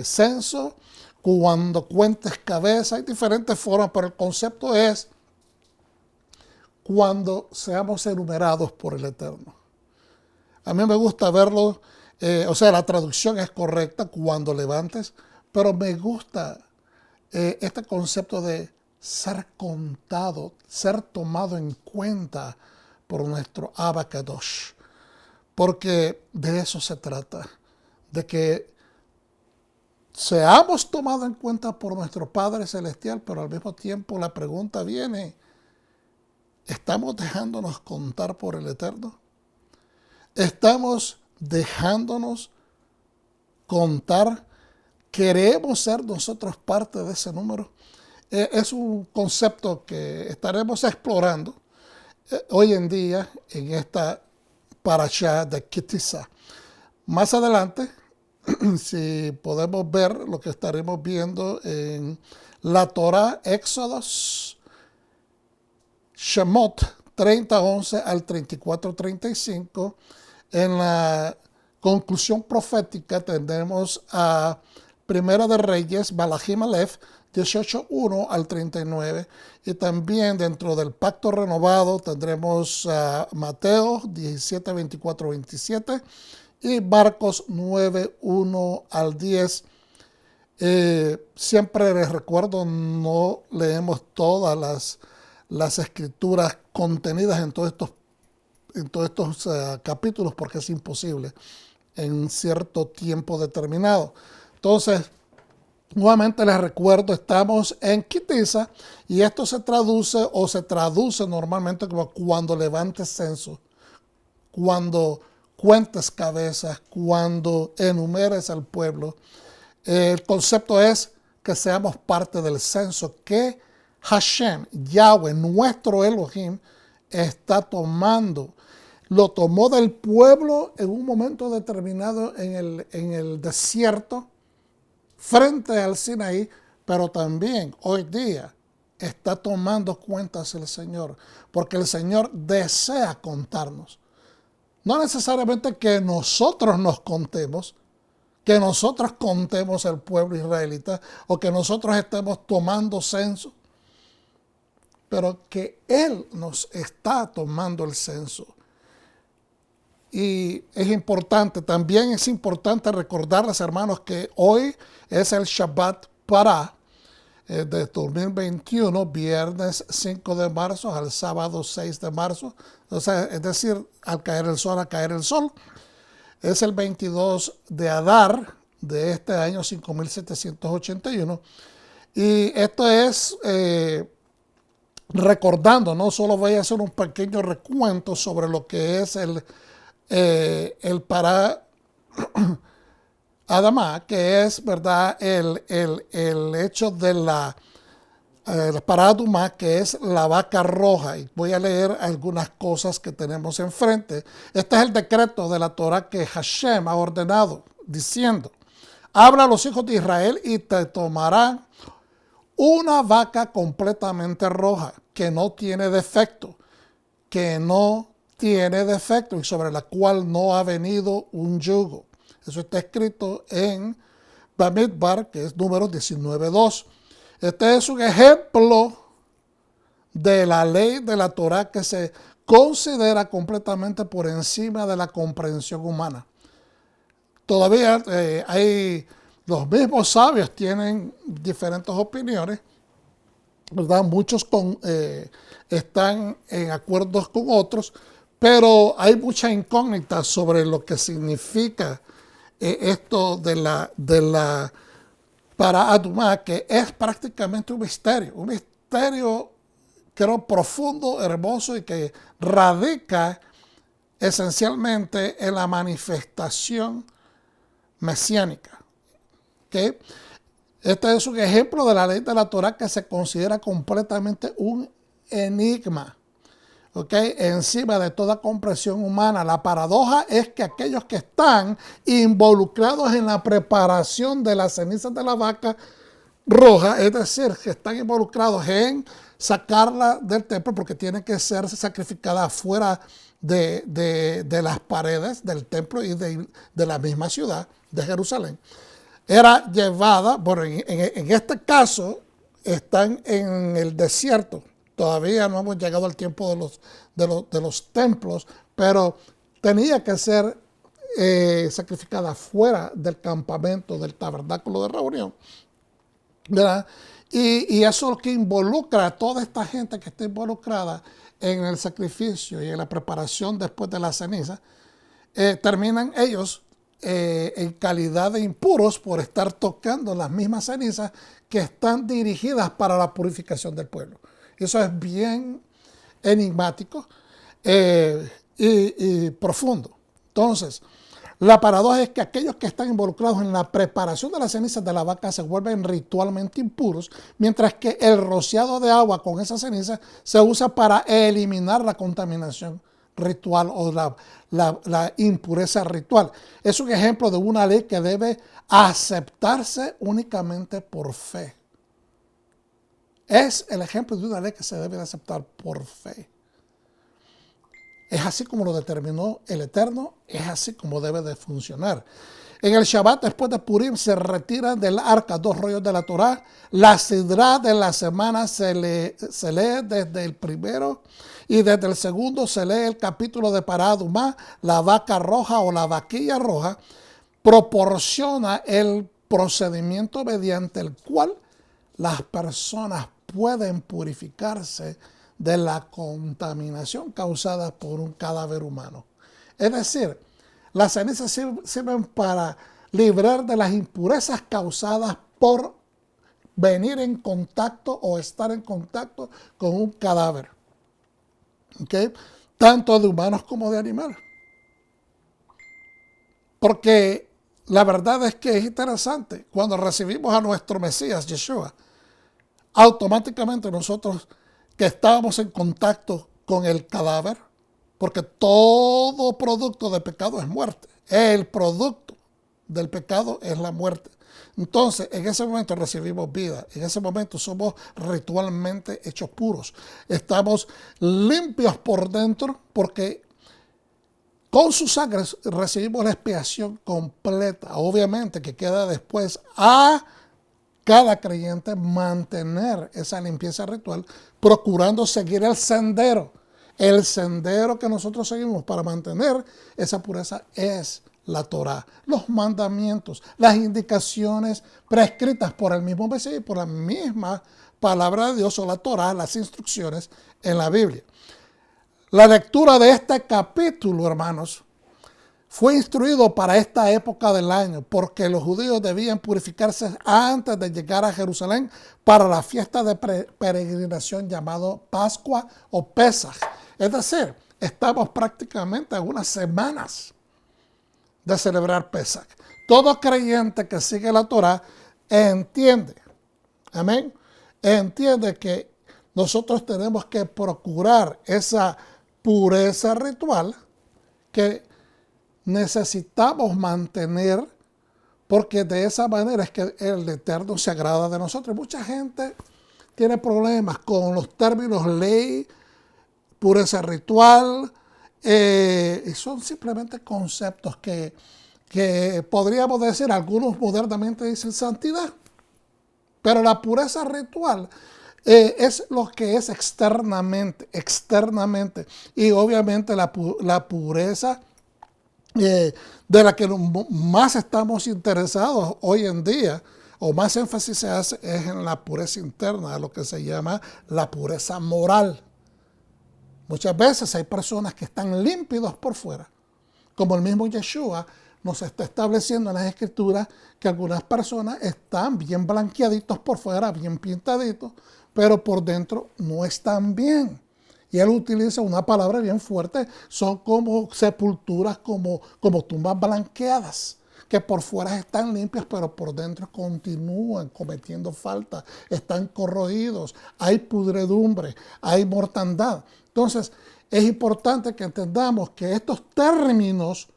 censo, cuando cuentes cabeza. Hay diferentes formas, pero el concepto es cuando seamos enumerados por el Eterno. A mí me gusta verlo, la traducción es correcta, cuando levantes, pero me gusta este concepto de ser contado, ser tomado en cuenta por nuestro Abba Kadosh. Porque de eso se trata, de que seamos tomados en cuenta por nuestro Padre Celestial, pero al mismo tiempo la pregunta viene, ¿estamos dejándonos contar por el Eterno? ¿Estamos dejándonos contar? ¿Queremos ser nosotros parte de ese número? Es un concepto que estaremos explorando hoy en día en esta parashá de Kitisa. Más adelante, si podemos ver lo que estaremos viendo en la Torah, Éxodos, Shemot 30:11 al 34:35. En la conclusión profética tendremos a Primera de Reyes, Malachim Aleph, 18:1 al 39. Y también dentro del pacto renovado tendremos a Mateo 17:24-27 y Marcos 9:1 al 10. Siempre les recuerdo, no leemos todas las escrituras contenidas en todos estos capítulos porque es imposible en cierto tiempo determinado. Entonces, nuevamente les recuerdo, estamos en Kitisa y esto se traduce normalmente como cuando levantes censo, cuando cuentes cabezas, cuando enumeres al pueblo. El concepto es que seamos parte del censo que Hashem, Yahweh, nuestro Elohim, está tomando. Lo tomó del pueblo en un momento determinado en el desierto, frente al Sinaí, pero también hoy día está tomando cuentas el Señor, porque el Señor desea contarnos. No necesariamente que nosotros nos contemos, que nosotros contemos al pueblo israelita o que nosotros estemos tomando censo, pero que Él nos está tomando el censo. Y es importante, también es importante recordarles, hermanos, que hoy es el Shabbat Pará de 2021, viernes 5 de marzo al sábado 6 de marzo. O sea, es decir, al caer el sol. Es el 22 de Adar de este año 5781. Y esto es recordando, no solo voy a hacer un pequeño recuento sobre lo que es el Pará Adamá, que es, ¿verdad?, el hecho de la Pará Adumá, que es la vaca roja. Y voy a leer algunas cosas que tenemos enfrente. Este es el decreto de la Torah que Hashem ha ordenado, diciendo: habla a los hijos de Israel y te tomarán una vaca completamente roja, que no tiene defecto, y sobre la cual no ha venido un yugo. Eso está escrito en Bamidbar, que es Números 19:2. Este es un ejemplo de la ley de la Torah que se considera completamente por encima de la comprensión humana. Todavía los mismos sabios tienen diferentes opiniones, ¿verdad? Muchos están en acuerdo con otros, pero hay mucha incógnita sobre lo que significa esto de la Pará Adumá, que es prácticamente un misterio creo profundo, hermoso y que radica esencialmente en la manifestación mesiánica. ¿Okay? Este es un ejemplo de la ley de la Torah que se considera completamente un enigma, ¿okay?, encima de toda comprensión humana. La paradoja es que aquellos que están involucrados en la preparación de las cenizas de la vaca roja, es decir, que están involucrados en sacarla del templo porque tiene que ser sacrificada fuera de las paredes del templo y de la misma ciudad de Jerusalén. era llevada, bueno, en este caso están en el desierto. Todavía no hemos llegado al tiempo de los templos, pero tenía que ser sacrificada fuera del campamento, del tabernáculo de reunión, ¿verdad? Y eso es lo que involucra a toda esta gente que está involucrada en el sacrificio y en la preparación después de la ceniza. Terminan ellos en calidad de impuros por estar tocando las mismas cenizas que están dirigidas para la purificación del pueblo. Eso es bien enigmático y profundo. Entonces, la paradoja es que aquellos que están involucrados en la preparación de las cenizas de la vaca se vuelven ritualmente impuros, mientras que el rociado de agua con esas cenizas se usa para eliminar la contaminación ritual o la impureza ritual. Es un ejemplo de una ley que debe aceptarse únicamente por fe. Es el ejemplo de una ley que se debe de aceptar por fe. Es así como lo determinó el Eterno, es así como debe de funcionar. En el Shabbat, después de Purim, se retiran del arca 2 rollos de la Torá. La sidra de la semana se lee desde el primero y desde el segundo se lee el capítulo de Paradumá, la vaca roja o la vaquilla roja. Proporciona el procedimiento mediante el cual las personas pueden purificarse de la contaminación causada por un cadáver humano. Es decir, las cenizas sirven para librar de las impurezas causadas por venir en contacto o estar en contacto con un cadáver. ¿Okay? Tanto de humanos como de animales. Porque la verdad es que es interesante. Cuando recibimos a nuestro Mesías, Yeshua, automáticamente nosotros que estábamos en contacto con el cadáver, porque todo producto de pecado es muerte. El producto del pecado es la muerte. Entonces, en ese momento recibimos vida. En ese momento somos ritualmente hechos puros. Estamos limpios por dentro porque con su sangre recibimos la expiación completa. Obviamente que queda después a cada creyente mantener esa limpieza ritual, procurando seguir el sendero. El sendero que nosotros seguimos para mantener esa pureza es la Torá, los mandamientos, las indicaciones prescritas por el mismo Mesías y por la misma palabra de Dios o la Torá, las instrucciones en la Biblia. La lectura de este capítulo, hermanos, fue instruido para esta época del año porque los judíos debían purificarse antes de llegar a Jerusalén para la fiesta de peregrinación llamado Pascua o Pesaj. Es decir, estamos prácticamente a unas semanas de celebrar Pesaj. Todo creyente que sigue la Torá entiende, amén, entiende que nosotros tenemos que procurar esa pureza ritual que necesitamos mantener, porque de esa manera es que el Eterno se agrada de nosotros. Mucha gente tiene problemas con los términos ley, pureza ritual, y son simplemente conceptos que podríamos decir, algunos modernamente dicen santidad, pero la pureza ritual es lo que es externamente, y obviamente la pureza de la que más estamos interesados hoy en día, o más énfasis se hace, es en la pureza interna, lo que se llama la pureza moral. Muchas veces hay personas que están límpidos por fuera, como el mismo Yeshua nos está estableciendo en las Escrituras que algunas personas están bien blanqueaditos por fuera, bien pintaditos, pero por dentro no están bien. Y él utiliza una palabra bien fuerte, son como sepulturas, como tumbas blanqueadas, que por fuera están limpias, pero por dentro continúan cometiendo falta, están corroídos, hay pudredumbre, hay mortandad. Entonces, es importante que entendamos que estos términos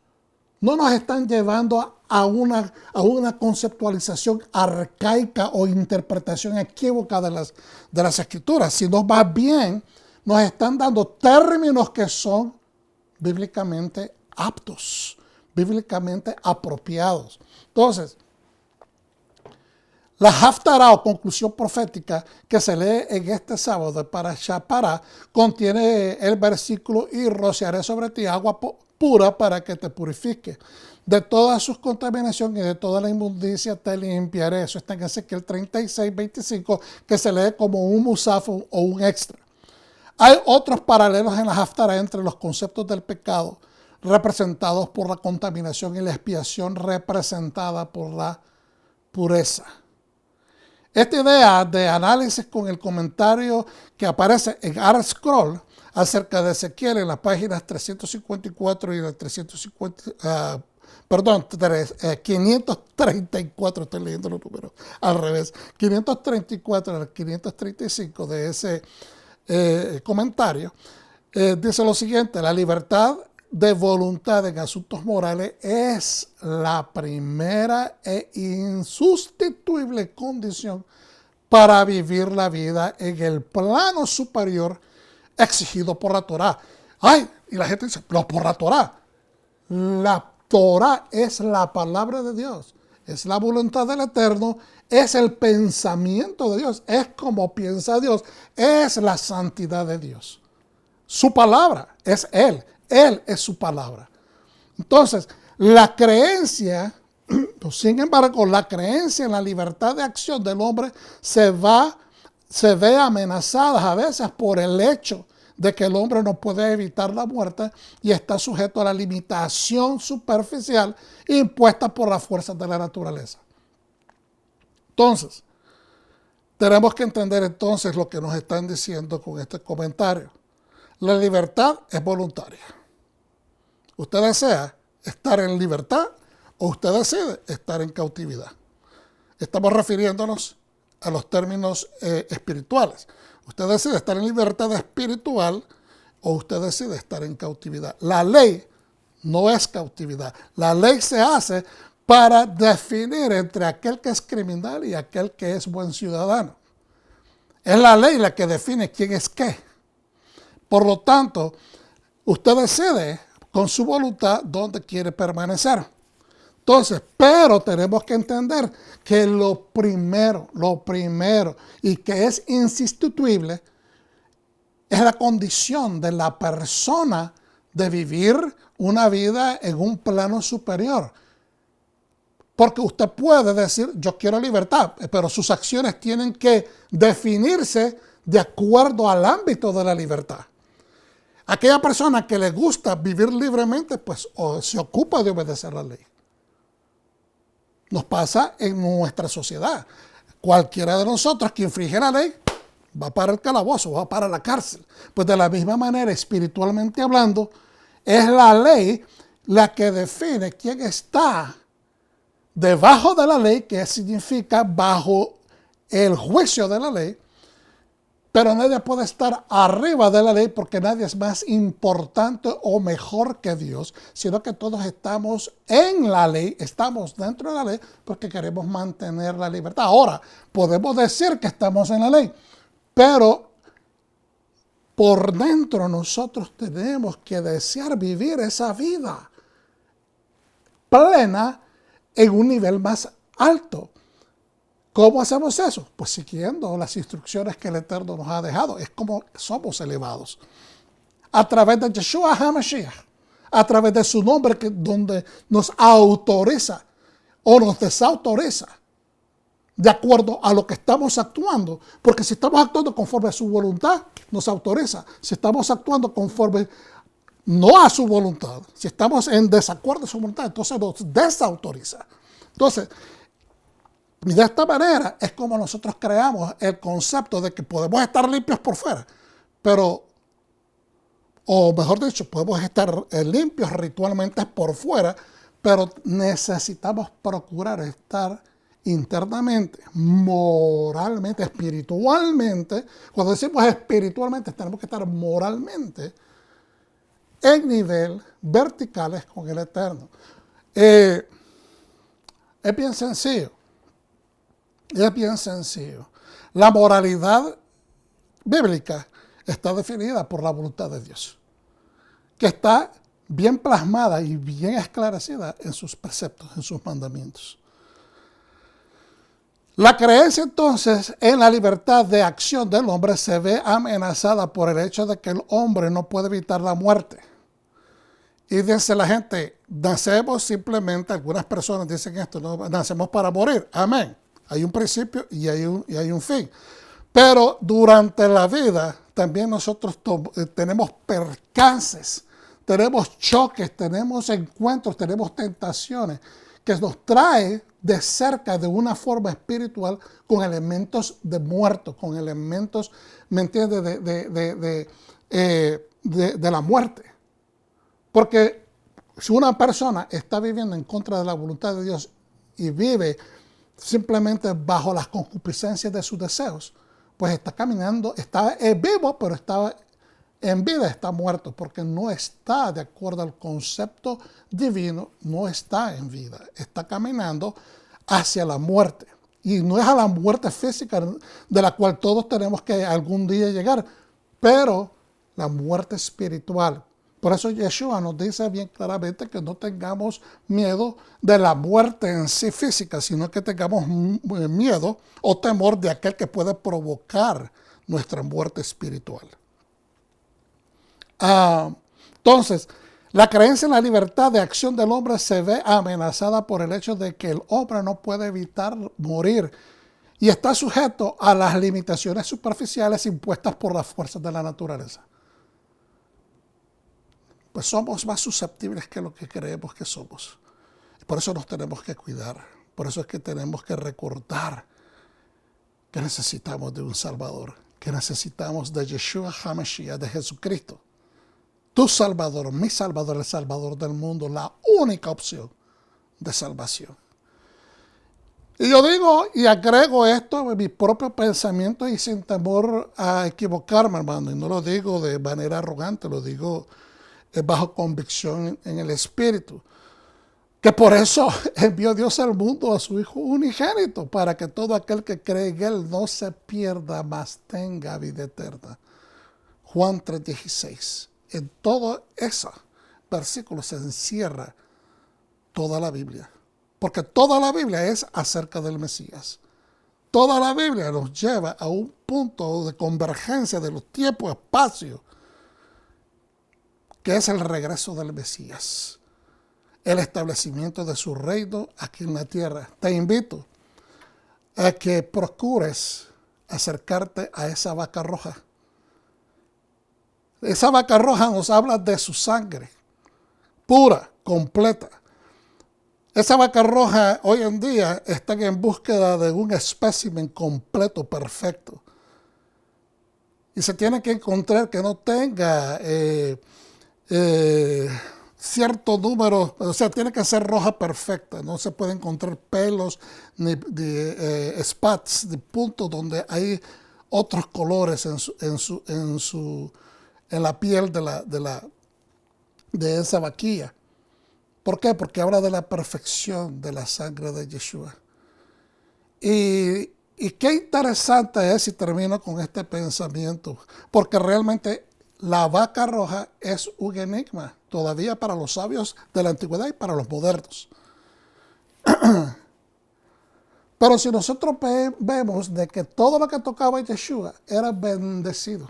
no nos están llevando a una conceptualización arcaica o interpretación equívoca de las Escrituras, sino más bien nos están dando términos que son bíblicamente aptos, bíblicamente apropiados. Entonces, La Haftará o conclusión profética que se lee en este sábado de Parashat Pará contiene el versículo: y rociaré sobre ti agua pura para que te purifique. De todas sus contaminaciones y de toda la inmundicia te limpiaré. Eso está en Ezequiel 36:25, que se lee como un musaf o un extra. Hay otros paralelos en la Haftará entre los conceptos del pecado representados por la contaminación y la expiación representada por la pureza. Esta idea de análisis con el comentario que aparece en ArtScroll acerca de Ezequiel en las páginas 354 y 534, estoy leyendo los números al revés, 534 al 535 de ese comentario, dice lo siguiente: la libertad de voluntad en asuntos morales es la primera e insustituible condición para vivir la vida en el plano superior exigido por la Torá. Ay, y la gente dice, pero por la Torá. La Torá es la palabra de Dios, es la voluntad del Eterno, es el pensamiento de Dios, es como piensa Dios, es la santidad de Dios. Su palabra es Él es su palabra. Entonces, la creencia, sin embargo, la creencia en la libertad de acción del hombre se ve amenazada a veces por el hecho de que el hombre no puede evitar la muerte y está sujeto a la limitación superficial impuesta por las fuerzas de la naturaleza. Entonces, tenemos que entender entonces lo que nos están diciendo con este comentario. La libertad es voluntaria. Usted desea estar en libertad o usted decide estar en cautividad. Estamos refiriéndonos a los términos espirituales. Usted decide estar en libertad espiritual o usted decide estar en cautividad. La ley no es cautividad. La ley se hace para definir entre aquel que es criminal y aquel que es buen ciudadano. Es la ley la que define quién es qué. Por lo tanto, usted decide con su voluntad dónde quiere permanecer. Entonces, pero tenemos que entender que lo primero y que es insustituible es la condición de la persona de vivir una vida en un plano superior. Porque usted puede decir, yo quiero libertad, pero sus acciones tienen que definirse de acuerdo al ámbito de la libertad. Aquella persona que le gusta vivir libremente, pues se ocupa de obedecer la ley. Nos pasa en nuestra sociedad. Cualquiera de nosotros que infringe la ley va para el calabozo, va para la cárcel. Pues de la misma manera, espiritualmente hablando, es la ley la que define quién está debajo de la ley, que significa bajo el juicio de la ley. Pero nadie puede estar arriba de la ley porque nadie es más importante o mejor que Dios, sino que todos estamos en la ley, estamos dentro de la ley porque queremos mantener la libertad. Ahora, podemos decir que estamos en la ley, pero por dentro nosotros tenemos que desear vivir esa vida plena en un nivel más alto. ¿Cómo hacemos eso? Pues siguiendo las instrucciones que el Eterno nos ha dejado. Es como somos elevados. A través de Yeshua HaMashiach, a través de su nombre, donde nos autoriza o nos desautoriza de acuerdo a lo que estamos actuando. Porque si estamos actuando conforme a su voluntad, nos autoriza. Si estamos actuando conforme no a su voluntad, si estamos en desacuerdo de su voluntad, entonces nos desautoriza. Entonces, de esta manera es como nosotros creamos el concepto de que podemos estar limpios por fuera, pero, o mejor dicho, podemos estar limpios ritualmente por fuera, pero necesitamos procurar estar internamente, moralmente, espiritualmente. Cuando decimos espiritualmente, tenemos que estar moralmente en nivel verticales con el Eterno. Es bien sencillo. Es bien sencillo. La moralidad bíblica está definida por la voluntad de Dios, que está bien plasmada y bien esclarecida en sus preceptos, en sus mandamientos. La creencia entonces en la libertad de acción del hombre se ve amenazada por el hecho de que el hombre no puede evitar la muerte. Y dice la gente, nacemos simplemente, algunas personas dicen esto, no, nacemos para morir. Amén. Hay un principio y hay un fin. Pero durante la vida también nosotros tenemos percances, tenemos choques, tenemos encuentros, tenemos tentaciones que nos trae de cerca de una forma espiritual con elementos de muerto, con elementos, ¿me entiendes?, de la muerte. Porque si una persona está viviendo en contra de la voluntad de Dios y vive simplemente bajo las concupiscencias de sus deseos, pues está caminando, está vivo, pero está en vida, está muerto, porque no está de acuerdo al concepto divino, no está en vida, está caminando hacia la muerte. Y no es a la muerte física de la cual todos tenemos que algún día llegar, pero la muerte espiritual. Por eso Yeshua nos dice bien claramente que no tengamos miedo de la muerte en sí física, sino que tengamos miedo o temor de aquel que puede provocar nuestra muerte espiritual. Entonces, la creencia en la libertad de acción del hombre se ve amenazada por el hecho de que el hombre no puede evitar morir y está sujeto a las limitaciones superficiales impuestas por las fuerzas de la naturaleza. Pues somos más susceptibles que lo que creemos que somos. Por eso nos tenemos que cuidar. Por eso es que tenemos que recordar que necesitamos de un Salvador, que necesitamos de Yeshua HaMashiach, de Jesucristo. Tu Salvador, mi Salvador, el Salvador del mundo, la única opción de salvación. Y yo digo y agrego esto en mi propio pensamiento y sin temor a equivocarme, hermano. Y no lo digo de manera arrogante, lo digo bajo convicción en el Espíritu. Que por eso envió Dios al mundo a su Hijo unigénito, para que todo aquel que cree en Él no se pierda, mas tenga vida eterna. Juan 3:16. En todo ese versículo se encierra toda la Biblia. Porque toda la Biblia es acerca del Mesías. Toda la Biblia nos lleva a un punto de convergencia de los tiempos, espacios, que es el regreso del Mesías, el establecimiento de su reino aquí en la tierra. Te invito a que procures acercarte a esa vaca roja. Esa vaca roja nos habla de su sangre, pura, completa. Esa vaca roja hoy en día está en búsqueda de un espécimen completo, perfecto. Y se tiene que encontrar que no tenga cierto número, o sea, tiene que ser roja perfecta. No se puede encontrar pelos ni spots, ni puntos donde hay otros colores en la piel de esa vaquilla. ¿Por qué? Porque habla de la perfección de la sangre de Yeshua. Y qué interesante es, y termino con este pensamiento, porque realmente la vaca roja es un enigma todavía para los sabios de la antigüedad y para los modernos. Pero si nosotros vemos de que todo lo que tocaba a Yeshua era bendecido,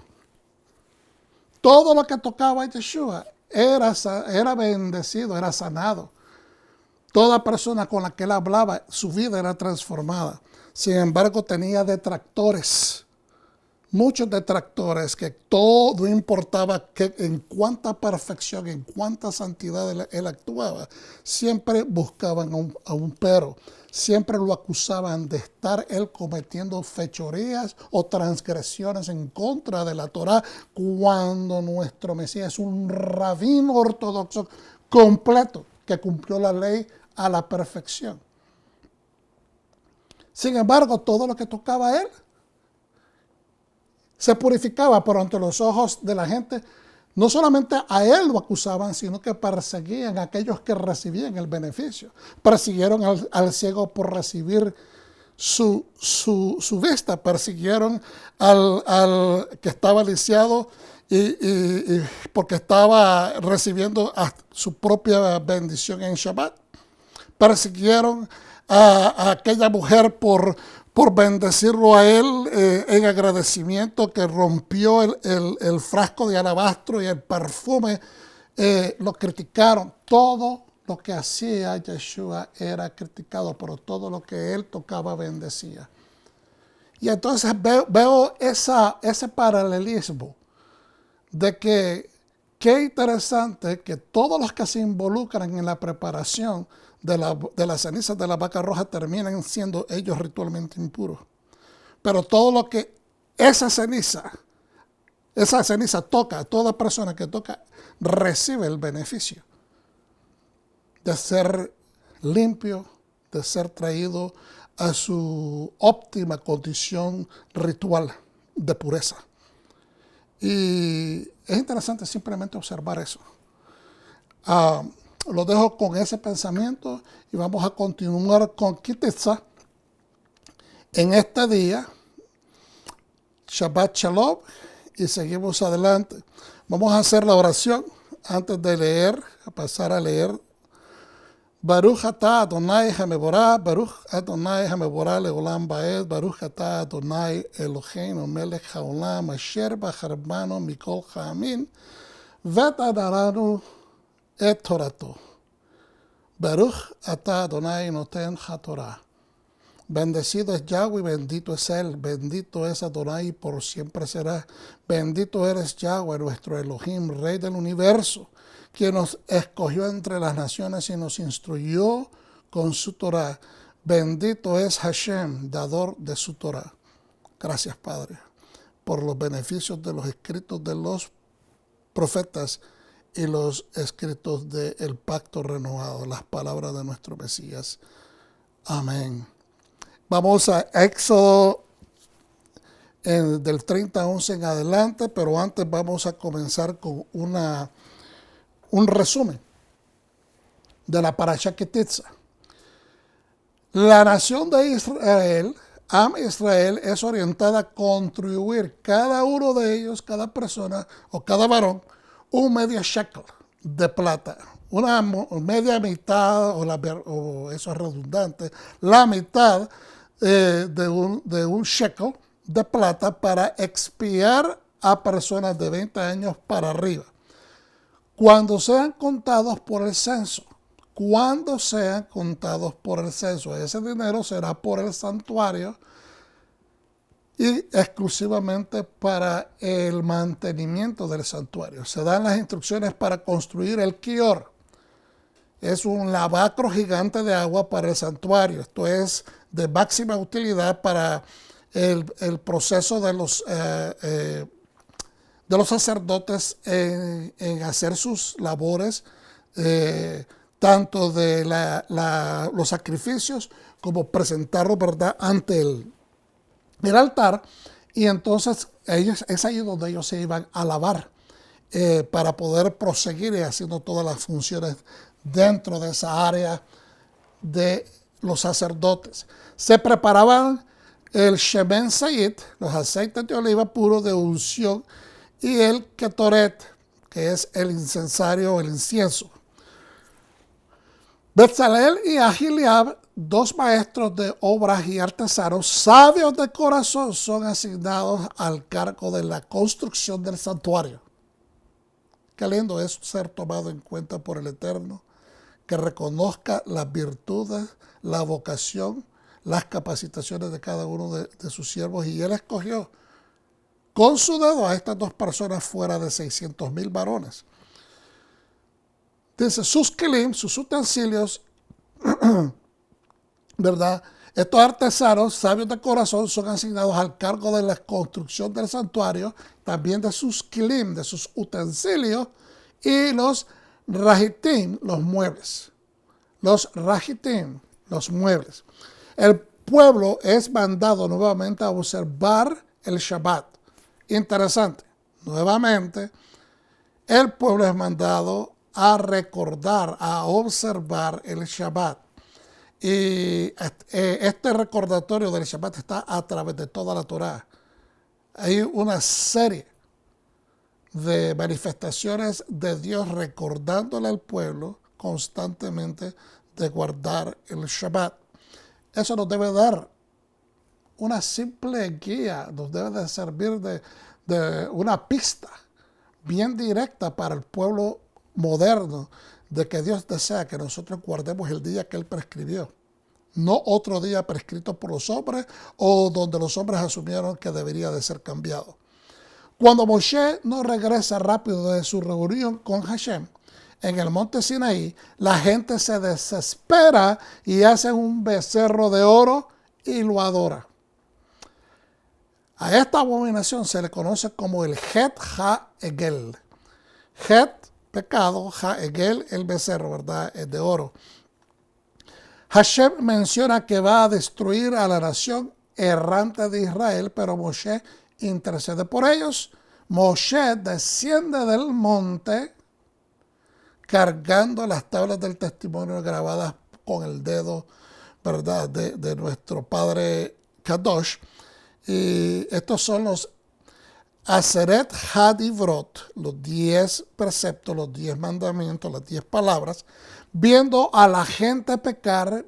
todo lo que tocaba a Yeshua era bendecido, era sanado. Toda persona con la que él hablaba, su vida era transformada. Sin embargo, tenía detractores, muchos detractores, que todo importaba que en cuánta perfección, en cuánta santidad él actuaba, siempre buscaban a un pero. Siempre lo acusaban de estar él cometiendo fechorías o transgresiones en contra de la Torá, cuando nuestro Mesías es un rabino ortodoxo completo que cumplió la ley a la perfección. Sin embargo, todo lo que tocaba a él se purificaba, pero ante los ojos de la gente, no solamente a él lo acusaban, sino que perseguían a aquellos que recibían el beneficio. Persiguieron al ciego por recibir su vista, persiguieron al que estaba lisiado y porque estaba recibiendo su propia bendición en Shabbat. Persiguieron a aquella mujer por por bendecirlo a él en agradecimiento, que rompió el frasco de alabastro y el perfume, lo criticaron. Todo lo que hacía Yeshua era criticado, pero todo lo que él tocaba bendecía. Y entonces veo ese paralelismo de que qué interesante que todos los que se involucran en la preparación de las cenizas de la vaca roja terminan siendo ellos ritualmente impuros. Pero todo lo que esa ceniza toca, toda persona que toca recibe el beneficio de ser limpio, de ser traído a su óptima condición ritual de pureza. Y es interesante simplemente observar eso. Lo dejo con ese pensamiento y vamos a continuar con Kititza en este día. Shabbat Shalom, y seguimos adelante. Vamos a hacer la oración antes de leer, a pasar a leer. Baruch atah Adonai hamevorah, Baruch Adonai hamevorah leolam baed, Baruch atah Adonai Eloheinu melech haolam, asher bacharmanu mikol ha'amin, v'tadaranu et torato. Baruch atah Adonai noten hatorah. Bendecido es Yahweh y bendito es Él, bendito es Adonai y por siempre será. Bendito eres Yahweh, nuestro Elohim, Rey del universo, quien nos escogió entre las naciones y nos instruyó con su Torah. Bendito es Hashem, dador de su Torah. Gracias, Padre, por los beneficios de los escritos de los profetas y los escritos del pacto renovado, las palabras de nuestro Mesías. Amén. Vamos a Éxodo del 30:11 en adelante, pero antes vamos a comenzar con un resumen de la Parashá Kititza. La nación de Israel, Am Israel, es orientada a contribuir cada uno de ellos, cada persona o cada varón, un medio shekel de plata, una media mitad, o eso es redundante, la mitad de un shekel de plata para expiar a personas de 20 años para arriba, cuando sean contados por el censo. Cuando sean contados por el censo, ese dinero será por el santuario y exclusivamente para el mantenimiento del santuario. Se dan las instrucciones para construir el Kior. Es un lavacro gigante de agua para el santuario. Esto es de máxima utilidad para el proceso de los sacerdotes en hacer sus labores, tanto de los sacrificios como presentarlos, ¿verdad?, ante el altar. Y entonces es ahí donde ellos se iban a lavar para poder proseguir haciendo todas las funciones dentro de esa área de los sacerdotes. Se preparaban el Shemen Sayid, los aceites de oliva puros de unción, y el Ketoret, que es el incensario, el incienso. Betzalel y Ahiliab, dos maestros de obras y artesanos, sabios de corazón, son asignados al cargo de la construcción del santuario. Qué lindo es ser tomado en cuenta por el Eterno, que reconozca las virtudes, la vocación, las capacitaciones de cada uno de sus siervos, y él escogió con su dedo a estas dos personas fuera de 600,000 varones. Dice, sus kilim, sus utensilios, ¿verdad? Estos artesanos, sabios de corazón, son asignados al cargo de la construcción del santuario, también de sus kilim, de sus utensilios, y los rajitim, los muebles. Los rajitim, los muebles. El pueblo es mandado nuevamente a observar el Shabbat. Interesante. Nuevamente, el pueblo es mandado a recordar, a observar el Shabbat. Y este recordatorio del Shabbat está a través de toda la Torá. Hay una serie de manifestaciones de Dios recordándole al pueblo constantemente de guardar el Shabbat. Eso nos debe dar una simple guía, nos debe de servir de una pista bien directa para el pueblo moderno de que Dios desea que nosotros guardemos el día que Él prescribió. No otro día prescrito por los hombres o donde los hombres asumieron que debería de ser cambiado. Cuando Moshe no regresa rápido de su reunión con Hashem en el monte Sinaí, la gente se desespera y hace un becerro de oro y lo adora. A esta abominación se le conoce como el Het Ha-Egel. Het, pecado, Ha-Egel, el becerro, ¿verdad? Es de oro. Hashem menciona que va a destruir a la nación errante de Israel, pero Moshe intercede por ellos. Moshe desciende del monte cargando las tablas del testimonio grabadas con el dedo, ¿verdad?, de nuestro padre Kadosh. Y estos son los Aseret Hadivrot, los 10 preceptos, los 10 mandamientos, las 10 palabras, viendo a la gente pecar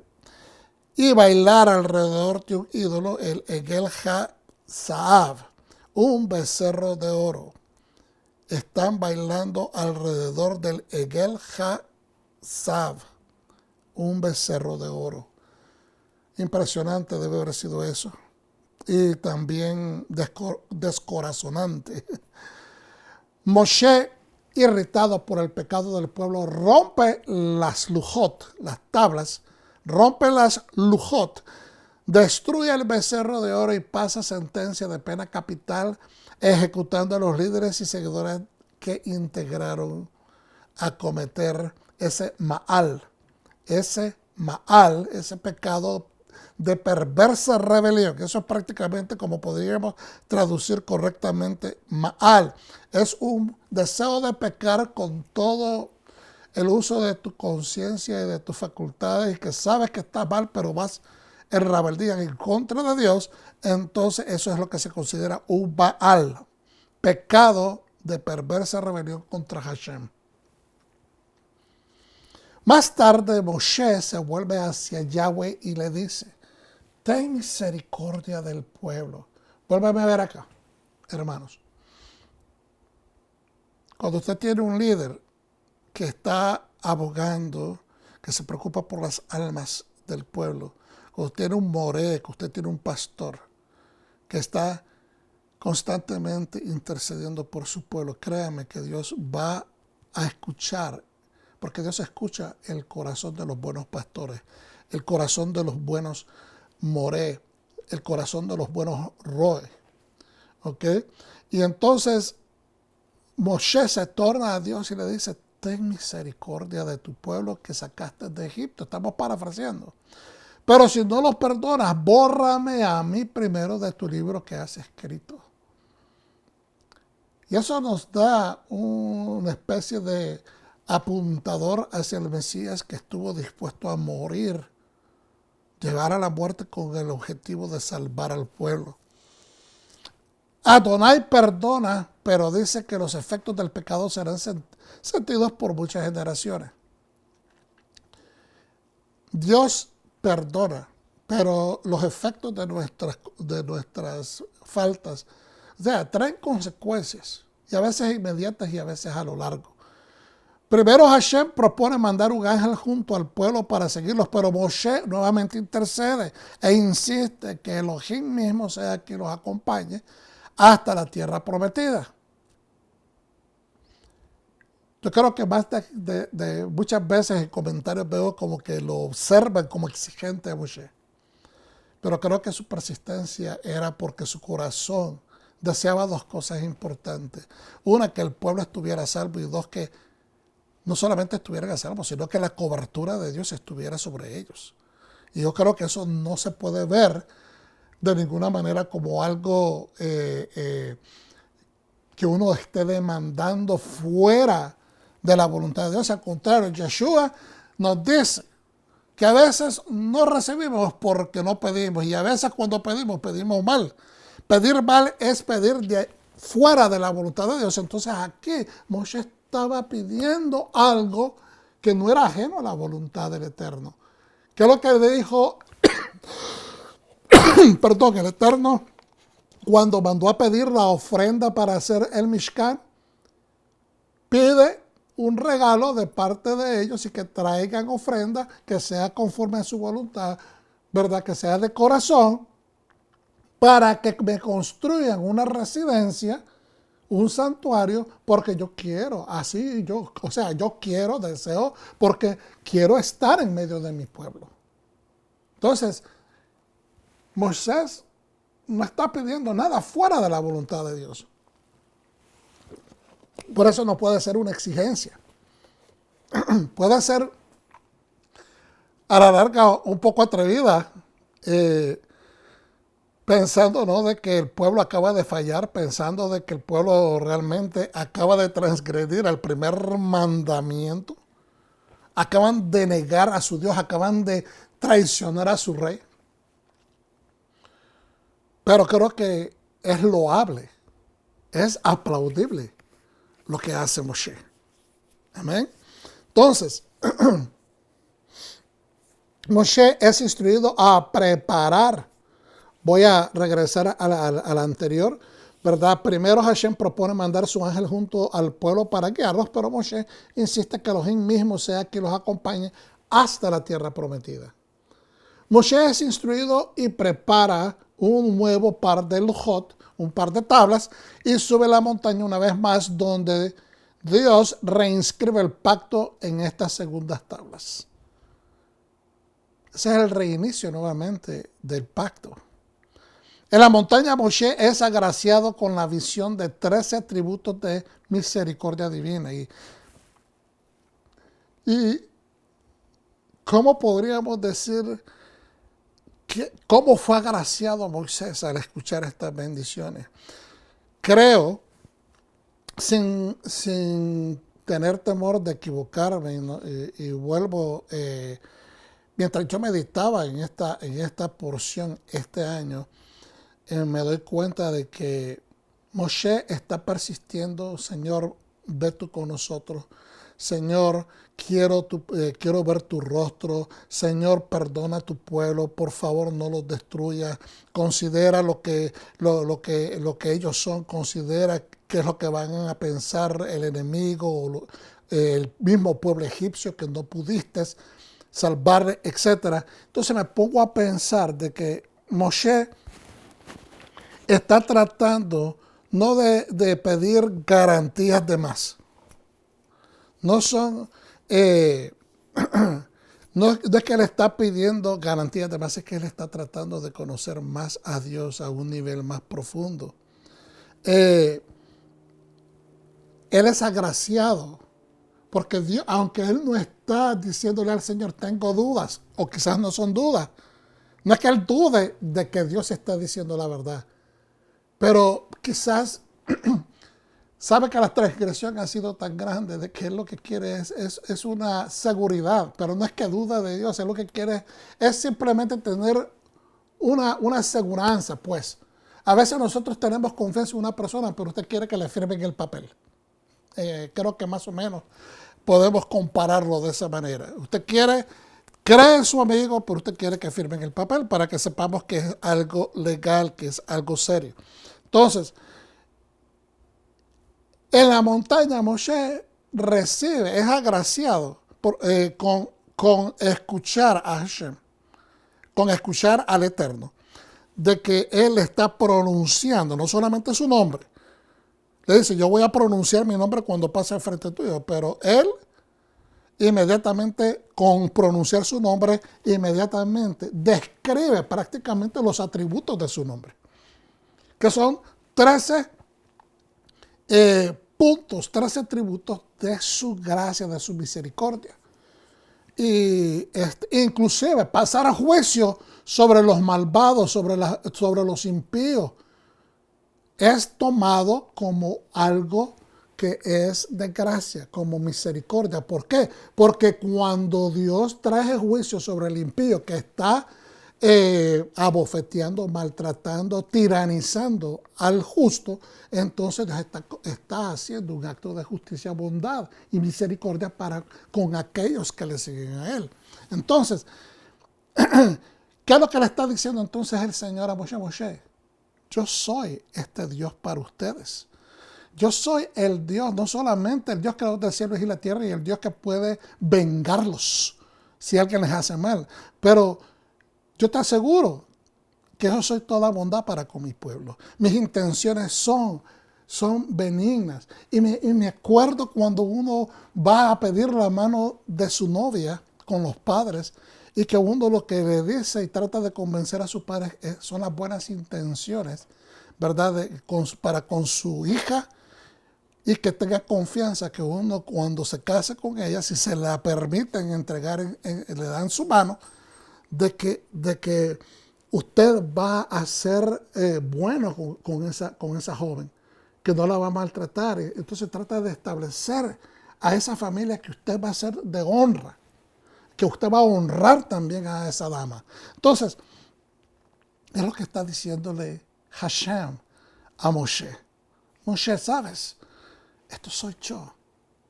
y bailar alrededor de un ídolo, el Egel Ha-Saav, un becerro de oro. Están bailando alrededor del Egel Ha-Saav, un becerro de oro. Impresionante debe haber sido eso. Y también descorazonante. Moshe, irritado por el pecado del pueblo, rompe las lujot, las tablas, rompe las lujot, destruye el becerro de oro y pasa sentencia de pena capital, ejecutando a los líderes y seguidores que integraron a cometer ese ese pecado de perversa rebelión, que eso es prácticamente como podríamos traducir correctamente Ma'al. Es un deseo de pecar con todo el uso de tu conciencia y de tus facultades, y que sabes que estás mal, pero vas en rebeldía en contra de Dios. Entonces eso es lo que se considera un Baal, pecado de perversa rebelión contra Hashem. Más tarde Moshe se vuelve hacia Yahweh y le dice: ten misericordia del pueblo. Vuélveme a ver acá, hermanos. Cuando usted tiene un líder que está abogando, que se preocupa por las almas del pueblo, cuando usted tiene un moré, que usted tiene un pastor que está constantemente intercediendo por su pueblo, créame que Dios va a escuchar, porque Dios escucha el corazón de los buenos pastores, el corazón de los buenos moré, el corazón de los buenos roe. ¿Ok? Y entonces Moshe se torna a Dios y le dice: ten misericordia de tu pueblo que sacaste de Egipto. Estamos parafraseando. Pero si no los perdonas, bórrame a mí primero de tu libro que has escrito. Y eso nos da una especie de apuntador hacia el Mesías que estuvo dispuesto a morir, llegar a la muerte con el objetivo de salvar al pueblo. Adonai perdona, pero dice que los efectos del pecado serán sentidos por muchas generaciones. Dios perdona, pero los efectos de nuestras faltas, o sea, traen consecuencias, y a veces inmediatas y a veces a lo largo. Primero Hashem propone mandar un ángel junto al pueblo para seguirlos, pero Moshe nuevamente intercede e insiste que Elohim mismo sea quien los acompañe hasta la tierra prometida. Yo creo que más de muchas veces en comentarios veo como que lo observan como exigente a Moshe. Pero creo que su persistencia era porque su corazón deseaba dos cosas importantes. Una, que el pueblo estuviera a salvo, y dos, que no solamente estuvieran a salvo, sino que la cobertura de Dios estuviera sobre ellos. Y yo creo que eso no se puede ver de ninguna manera como algo que uno esté demandando fuera de la voluntad de Dios. Al contrario, Yeshua nos dice que a veces no recibimos porque no pedimos, y a veces cuando pedimos, pedimos mal. Pedir mal es pedir fuera de la voluntad de Dios. Entonces aquí Moshe estaba pidiendo algo que no era ajeno a la voluntad del Eterno. ¿Qué es lo que le dijo perdón, el Eterno, cuando mandó a pedir la ofrenda para hacer el Mishkan, pide un regalo de parte de ellos y que traigan ofrenda que sea conforme a su voluntad, ¿verdad? Que sea de corazón, para que me construyan una residencia, un santuario, porque yo quiero, así yo, o sea, yo quiero, deseo, porque quiero estar en medio de mi pueblo. Entonces, Moisés no está pidiendo nada fuera de la voluntad de Dios. Por eso no puede ser una exigencia. Puede ser a la larga un poco atrevida, pensando, ¿no?, de que el pueblo acaba de fallar, pensando de que el pueblo realmente acaba de transgredir el primer mandamiento, acaban de negar a su Dios, acaban de traicionar a su rey. Pero creo que es loable, es aplaudible lo que hace Moshe. Amén. Entonces, Moshe es instruido a preparar. Voy a regresar a la anterior, ¿verdad? Primero Hashem propone mandar su ángel junto al pueblo para guiarlos, pero Moshe insiste que Elohim mismo sea quien los acompañe hasta la tierra prometida. Moshe es instruido y prepara un nuevo par de lujot, un par de tablas, y sube la montaña una vez más, donde Dios reinscribe el pacto en estas segundas tablas. Ese es el reinicio nuevamente del pacto. En la montaña Moshe es agraciado con la visión de 13 atributos de misericordia divina. Y ¿cómo podríamos decir cómo fue agraciado Moisés al escuchar estas bendiciones? Creo, sin tener temor de equivocarme, ¿no? Y vuelvo, mientras yo meditaba en esta porción este año, me doy cuenta de que Moshe está persistiendo. Señor, ve tú con nosotros. Señor, quiero ver tu rostro. Señor, perdona a tu pueblo. Por favor, no los destruyas. Considera lo que ellos son. Considera qué es lo que van a pensar el enemigo o el mismo pueblo egipcio que no pudiste salvar, etc. Entonces me pongo a pensar de que Moshe está tratando no de pedir garantías de más. No son, no es que él está pidiendo garantías de más, es que él está tratando de conocer más a Dios a un nivel más profundo. Él es agraciado porque Dios, aunque él no está diciéndole al Señor, tengo dudas, o quizás no son dudas, no es que él dude de que Dios está diciendo la verdad, pero quizás sabe que la transgresión ha sido tan grande de que él lo que quiere es una seguridad, pero no es que duda de Dios, él lo que quiere es simplemente tener una aseguranza, pues. A veces nosotros tenemos confianza en una persona, pero usted quiere que le firmen el papel. Creo que más o menos podemos compararlo de esa manera. Usted cree en su amigo, pero usted quiere que firmen el papel para que sepamos que es algo legal, que es algo serio. Entonces, en la montaña Moshe recibe, es agraciado con escuchar a Hashem, con escuchar al Eterno, de que él está pronunciando no solamente su nombre. Le dice, yo voy a pronunciar mi nombre cuando pase al frente tuyo, pero él inmediatamente, con pronunciar su nombre, inmediatamente describe prácticamente los atributos de su nombre, que son 13 puntos, 13 atributos de su gracia, de su misericordia. Y inclusive pasar a juicio sobre los malvados, sobre los impíos, es tomado como algo que es de gracia, como misericordia. ¿Por qué? Porque cuando Dios trae juicio sobre el impío que está abofeteando, maltratando, tiranizando al justo, entonces está haciendo un acto de justicia, bondad y misericordia con aquellos que le siguen a él. Entonces, ¿Qué es lo que le está diciendo entonces el Señor a Moshe? Moshe, yo soy este Dios para ustedes. Yo soy el Dios, no solamente el Dios creador del cielo y la tierra y el Dios que puede vengarlos si alguien les hace mal. Pero yo te aseguro que yo soy toda bondad para con mi pueblo. Mis intenciones son benignas. Y me acuerdo cuando uno va a pedir la mano de su novia con los padres y que uno lo que le dice y trata de convencer a sus padres son las buenas intenciones, ¿verdad? Para con su hija, y que tenga confianza que uno cuando se case con ella, si se la permiten entregar, le dan su mano, de que usted va a ser bueno con esa joven, que no la va a maltratar. Entonces trata de establecer a esa familia que usted va a ser de honra, que usted va a honrar también a esa dama. Entonces, es lo que está diciéndole Hashem a Moshe. Moshe, ¿sabes? Esto soy yo.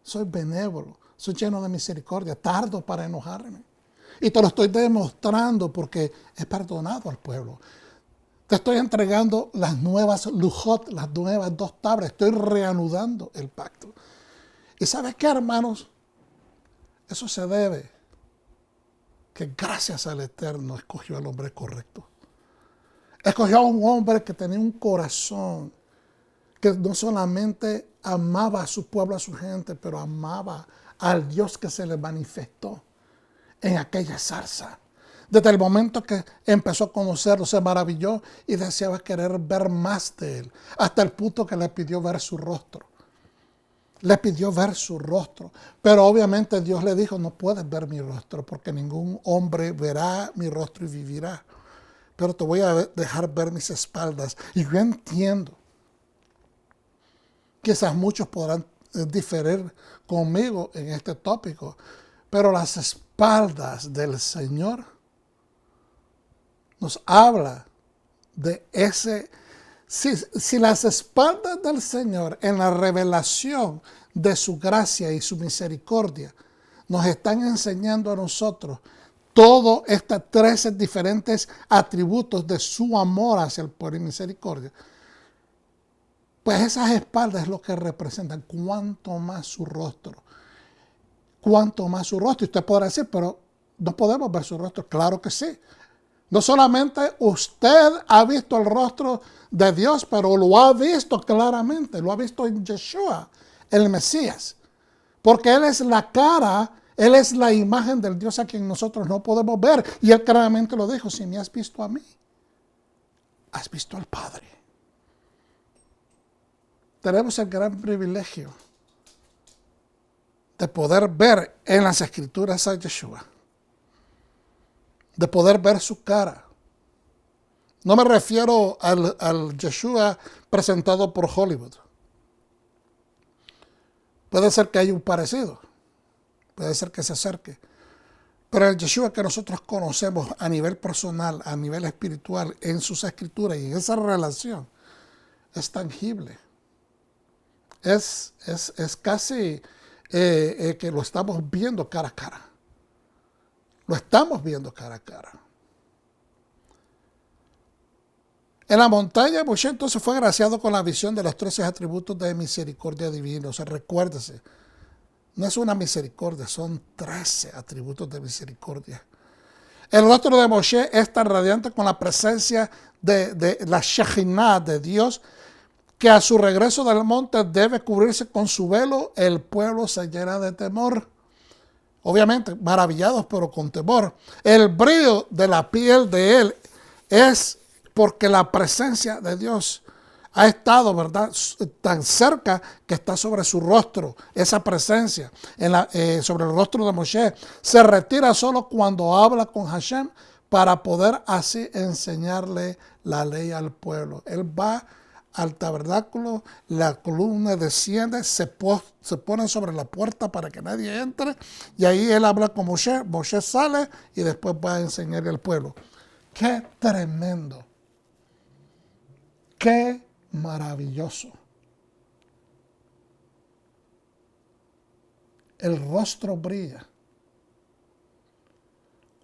Soy benévolo. Soy lleno de misericordia. Tardo para enojarme. Y te lo estoy demostrando porque he perdonado al pueblo. Te estoy entregando las nuevas lujot, las nuevas 2 tablas. Estoy reanudando el pacto. ¿Y sabes qué, hermanos? Eso se debe que gracias al Eterno escogió al hombre correcto. Escogió a un hombre que tenía un corazón que no solamente amaba a su pueblo, a su gente, pero amaba al Dios que se le manifestó en aquella zarza. Desde el momento que empezó a conocerlo, se maravilló y deseaba querer ver más de él, hasta el punto que le pidió ver su rostro. Le pidió ver su rostro, pero obviamente Dios le dijo, no puedes ver mi rostro, porque ningún hombre verá mi rostro y vivirá. Pero te voy a dejar ver mis espaldas. Y yo entiendo, quizás muchos podrán diferir conmigo en este tópico, pero las espaldas del Señor nos habla de ese. Si las espaldas del Señor en la revelación de su gracia y su misericordia nos están enseñando a nosotros todos estos 13 diferentes atributos de su amor hacia el pueblo y misericordia, pues esas espaldas es lo que representan, cuanto más su rostro. Cuanto más su rostro. Y usted podrá decir, pero no podemos ver su rostro. Claro que sí. No solamente usted ha visto el rostro de Dios, pero lo ha visto claramente. Lo ha visto en Yeshua, el Mesías. Porque Él es la cara, Él es la imagen del Dios a quien nosotros no podemos ver. Y Él claramente lo dijo, si me has visto a mí, has visto al Padre. Tenemos el gran privilegio de poder ver en las Escrituras a Yeshua, de poder ver su cara. No me refiero al Yeshua presentado por Hollywood. Puede ser que haya un parecido, puede ser que se acerque, pero el Yeshua que nosotros conocemos a nivel personal, a nivel espiritual, en sus Escrituras y en esa relación, es tangible. Es casi que lo estamos viendo cara a cara. Lo estamos viendo cara a cara. En la montaña, Moshe entonces fue agraciado con la visión de los 13 atributos de misericordia divina. O sea, recuérdese, no es una misericordia, son 13 atributos de misericordia. El rostro de Moshe es tan radiante con la presencia de la Shejinah de Dios, que a su regreso del monte debe cubrirse con su velo. El pueblo se llena de temor. Obviamente, maravillados, pero con temor. El brillo de la piel de él es porque la presencia de Dios ha estado, ¿verdad?, tan cerca que está sobre su rostro. Esa presencia sobre el rostro de Moshe se retira solo cuando habla con Hashem para poder así enseñarle la ley al pueblo. Él va al tabernáculo, la columna desciende, se pone sobre la puerta para que nadie entre, y ahí él habla con Moshe. Moshe sale y después va a enseñarle al pueblo. ¡Qué tremendo! ¡Qué maravilloso! El rostro brilla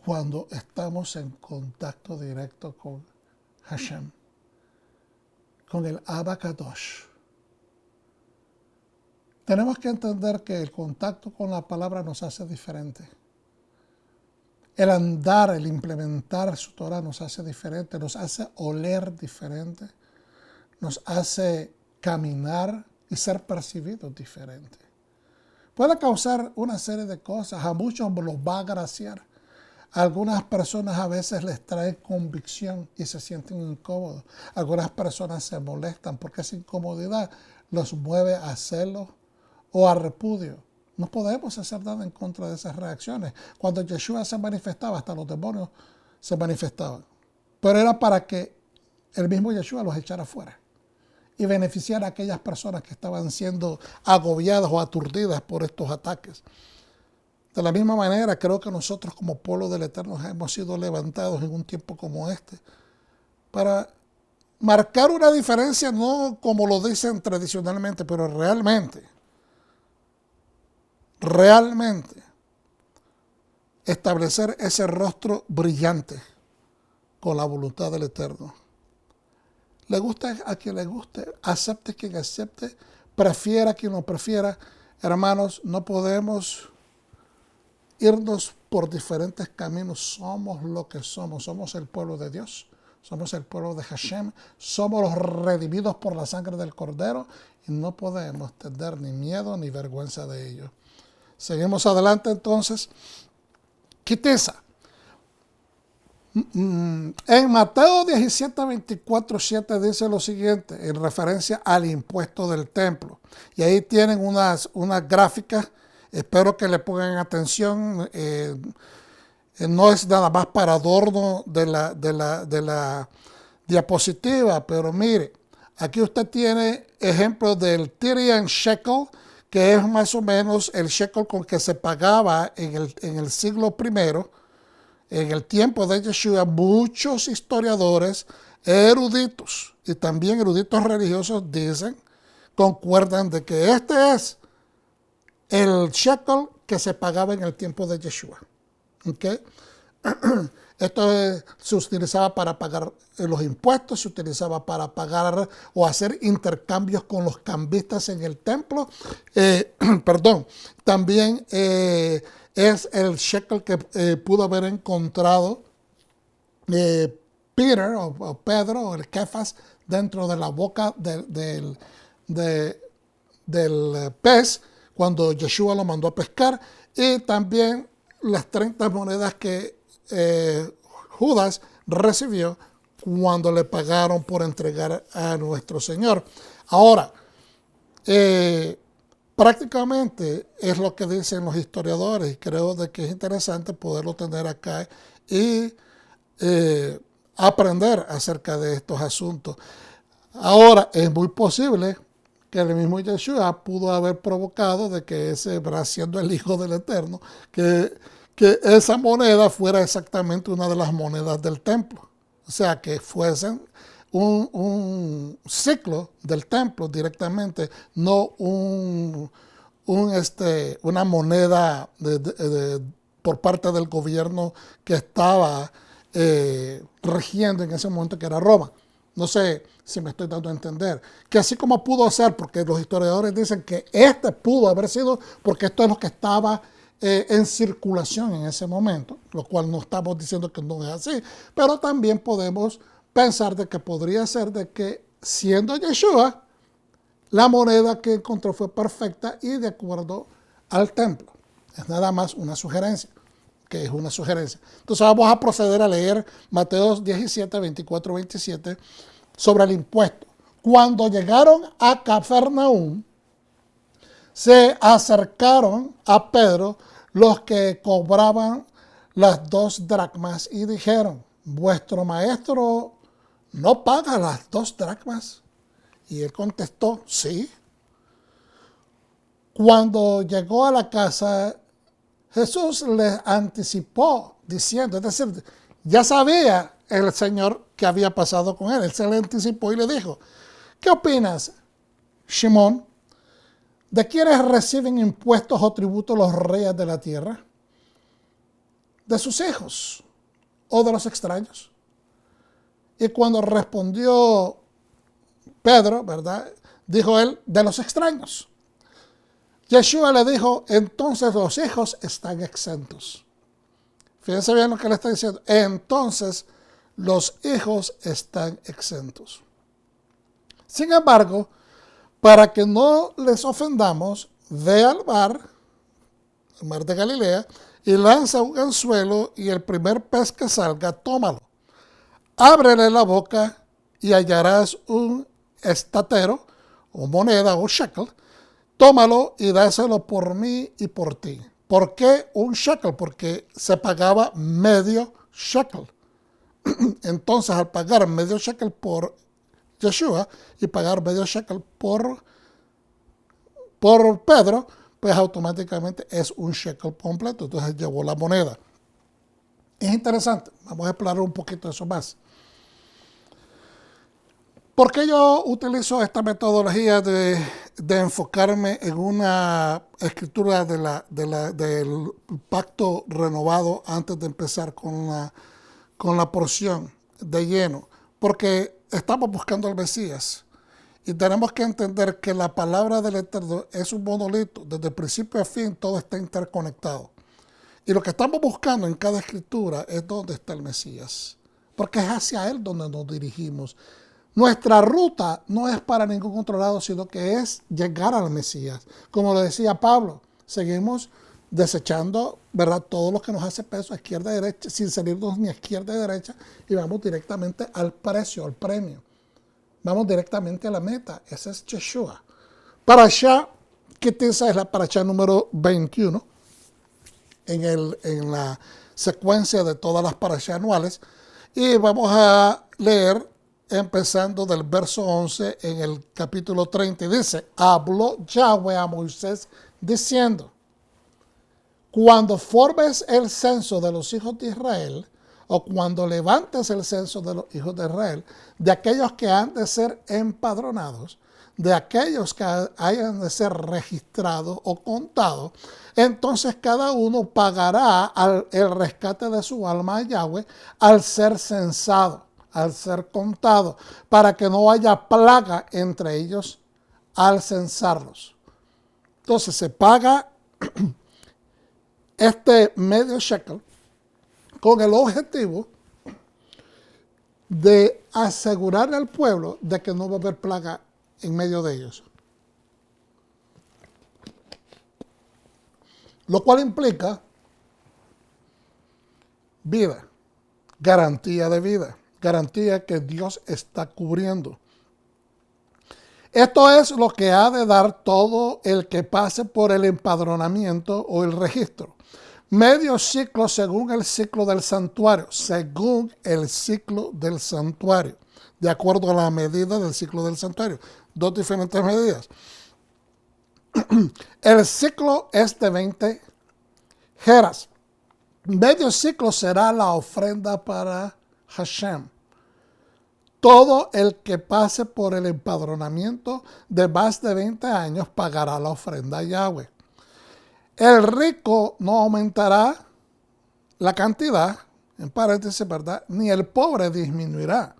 cuando estamos en contacto directo con Hashem, con el Abba Kadosh. Tenemos que entender que el contacto con la palabra nos hace diferente. El andar, el implementar su Torah nos hace diferente, nos hace oler diferente, nos hace caminar y ser percibidos diferente. Puede causar una serie de cosas, a muchos los va a agraciar. A algunas personas a veces les trae convicción y se sienten incómodos. Algunas personas se molestan porque esa incomodidad los mueve a celos o a repudio. No podemos hacer nada en contra de esas reacciones. Cuando Yeshua se manifestaba, hasta los demonios se manifestaban. Pero era para que el mismo Yeshua los echara fuera y beneficiara a aquellas personas que estaban siendo agobiadas o aturdidas por estos ataques. De la misma manera, creo que nosotros como pueblo del Eterno hemos sido levantados en un tiempo como este para marcar una diferencia, no como lo dicen tradicionalmente, pero realmente establecer ese rostro brillante con la voluntad del Eterno. Le guste a quien le guste, acepte quien acepte, prefiera a quien lo prefiera. Hermanos, no podemos irnos por diferentes caminos. Somos lo que somos. Somos el pueblo de Dios. Somos el pueblo de Hashem. Somos los redimidos por la sangre del Cordero y no podemos tener ni miedo ni vergüenza de ello. Seguimos adelante entonces. Quitesa. En Mateo 17, 24, 7 dice lo siguiente en referencia al impuesto del templo. Y ahí tienen unas gráficas. Espero que le pongan atención. No es nada más para adorno de la diapositiva, pero mire, aquí usted tiene ejemplos del Tyrian shekel, que es más o menos el shekel con que se pagaba en el siglo I. En el tiempo de Yeshua, muchos historiadores eruditos y también eruditos religiosos concuerdan de que este es el shekel que se pagaba en el tiempo de Yeshua. ¿Okay? Esto se utilizaba para pagar los impuestos, se utilizaba para pagar o hacer intercambios con los cambistas en el templo. También es el shekel que pudo haber encontrado Peter o Pedro o el Kefas dentro de la boca del pez cuando Yeshua lo mandó a pescar, y también las 30 monedas que Judas recibió cuando le pagaron por entregar a nuestro Señor. Ahora, prácticamente es lo que dicen los historiadores y creo de que es interesante poderlo tener acá y aprender acerca de estos asuntos. Ahora, es muy posible que el mismo Yeshua pudo haber provocado de que ese, siendo el Hijo del Eterno, que esa moneda fuera exactamente una de las monedas del templo. O sea, que fuesen un ciclo del templo directamente, no una moneda por parte del gobierno que estaba rigiendo en ese momento, que era Roma. No sé si me estoy dando a entender. Que así como pudo ser, porque los historiadores dicen que pudo haber sido, porque esto es lo que estaba en circulación en ese momento, lo cual no estamos diciendo que no es así, pero también podemos pensar de que podría ser de que, siendo Yeshua, la moneda que encontró fue perfecta y de acuerdo al templo. Es nada más una sugerencia, que es una sugerencia. Entonces vamos a proceder a leer Mateo 17, 24, 27 sobre el impuesto. Cuando llegaron a Cafarnaúm, se acercaron a Pedro los que cobraban las 2 dracmas y dijeron: ¿vuestro maestro no paga las 2 dracmas? Y él contestó: sí. Cuando llegó a la casa, Jesús les anticipó diciendo, es decir, ya sabía el Señor que había pasado con él. Él se le anticipó y le dijo: ¿qué opinas, Shimón? ¿De quiénes reciben impuestos o tributos los reyes de la tierra? de sus hijos o de los extraños? Y cuando respondió Pedro, ¿verdad? Dijo él, de los extraños. Yeshua le dijo, entonces los hijos están exentos. Fíjense bien lo que le está diciendo. Entonces los hijos están exentos. Sin embargo, para que no les ofendamos, ve al mar, el mar de Galilea, y lanza un anzuelo y el primer pez que salga, tómalo. Ábrele la boca y hallarás un estatero, o moneda, o shekel. Tómalo y dáselo por mí y por ti. ¿Por qué un shekel? Porque se pagaba medio shekel. Entonces, al pagar medio shekel por Yeshua y pagar medio shekel por Pedro, pues automáticamente es un shekel completo. Entonces llevó la moneda. Es interesante. Vamos a explorar un poquito eso más. ¿Por qué yo utilizo esta metodología de enfocarme en una escritura del pacto renovado antes de empezar con la porción de lleno? Porque estamos buscando al Mesías y tenemos que entender que la palabra del Eterno es un monolito. Desde el principio a fin todo está interconectado. Y lo que estamos buscando en cada escritura es dónde está el Mesías. Porque es hacia Él donde nos dirigimos. Nuestra ruta no es para ningún otro lado, sino que es llegar al Mesías. Como lo decía Pablo, seguimos desechando, ¿verdad?, todo lo que nos hace peso a izquierda y derecha, sin salirnos ni a izquierda y derecha, y vamos directamente al precio, al premio. Vamos directamente a la meta. Ese es Yeshua. Parashá Kitisa es la parashá número 21 en la secuencia de todas las parashá anuales. Y vamos a leer empezando del verso 11 en el capítulo 30. Y dice, habló Yahweh a Moisés diciendo, cuando formes el censo de los hijos de Israel, o cuando levantes el censo de los hijos de Israel, de aquellos que han de ser empadronados, de aquellos que hayan de ser registrados o contados, entonces cada uno pagará el rescate de su alma a Yahweh al ser censado, al ser contado, para que no haya plaga entre ellos al censarlos. Entonces se paga este medio shekel con el objetivo de asegurar al pueblo de que no va a haber plaga en medio de ellos. Lo cual implica vida, garantía de vida, garantía que Dios está cubriendo. Esto es lo que ha de dar todo el que pase por el empadronamiento o el registro. Medio ciclo según el ciclo del santuario, según el ciclo del santuario, de acuerdo a la medida del ciclo del santuario. Dos diferentes medidas. El ciclo es de 20 geras. Medio ciclo será la ofrenda para Hashem. Todo el que pase por el empadronamiento de más de 20 años pagará la ofrenda a Yahweh. El rico no aumentará la cantidad, en paréntesis, ¿verdad? Ni el pobre disminuirá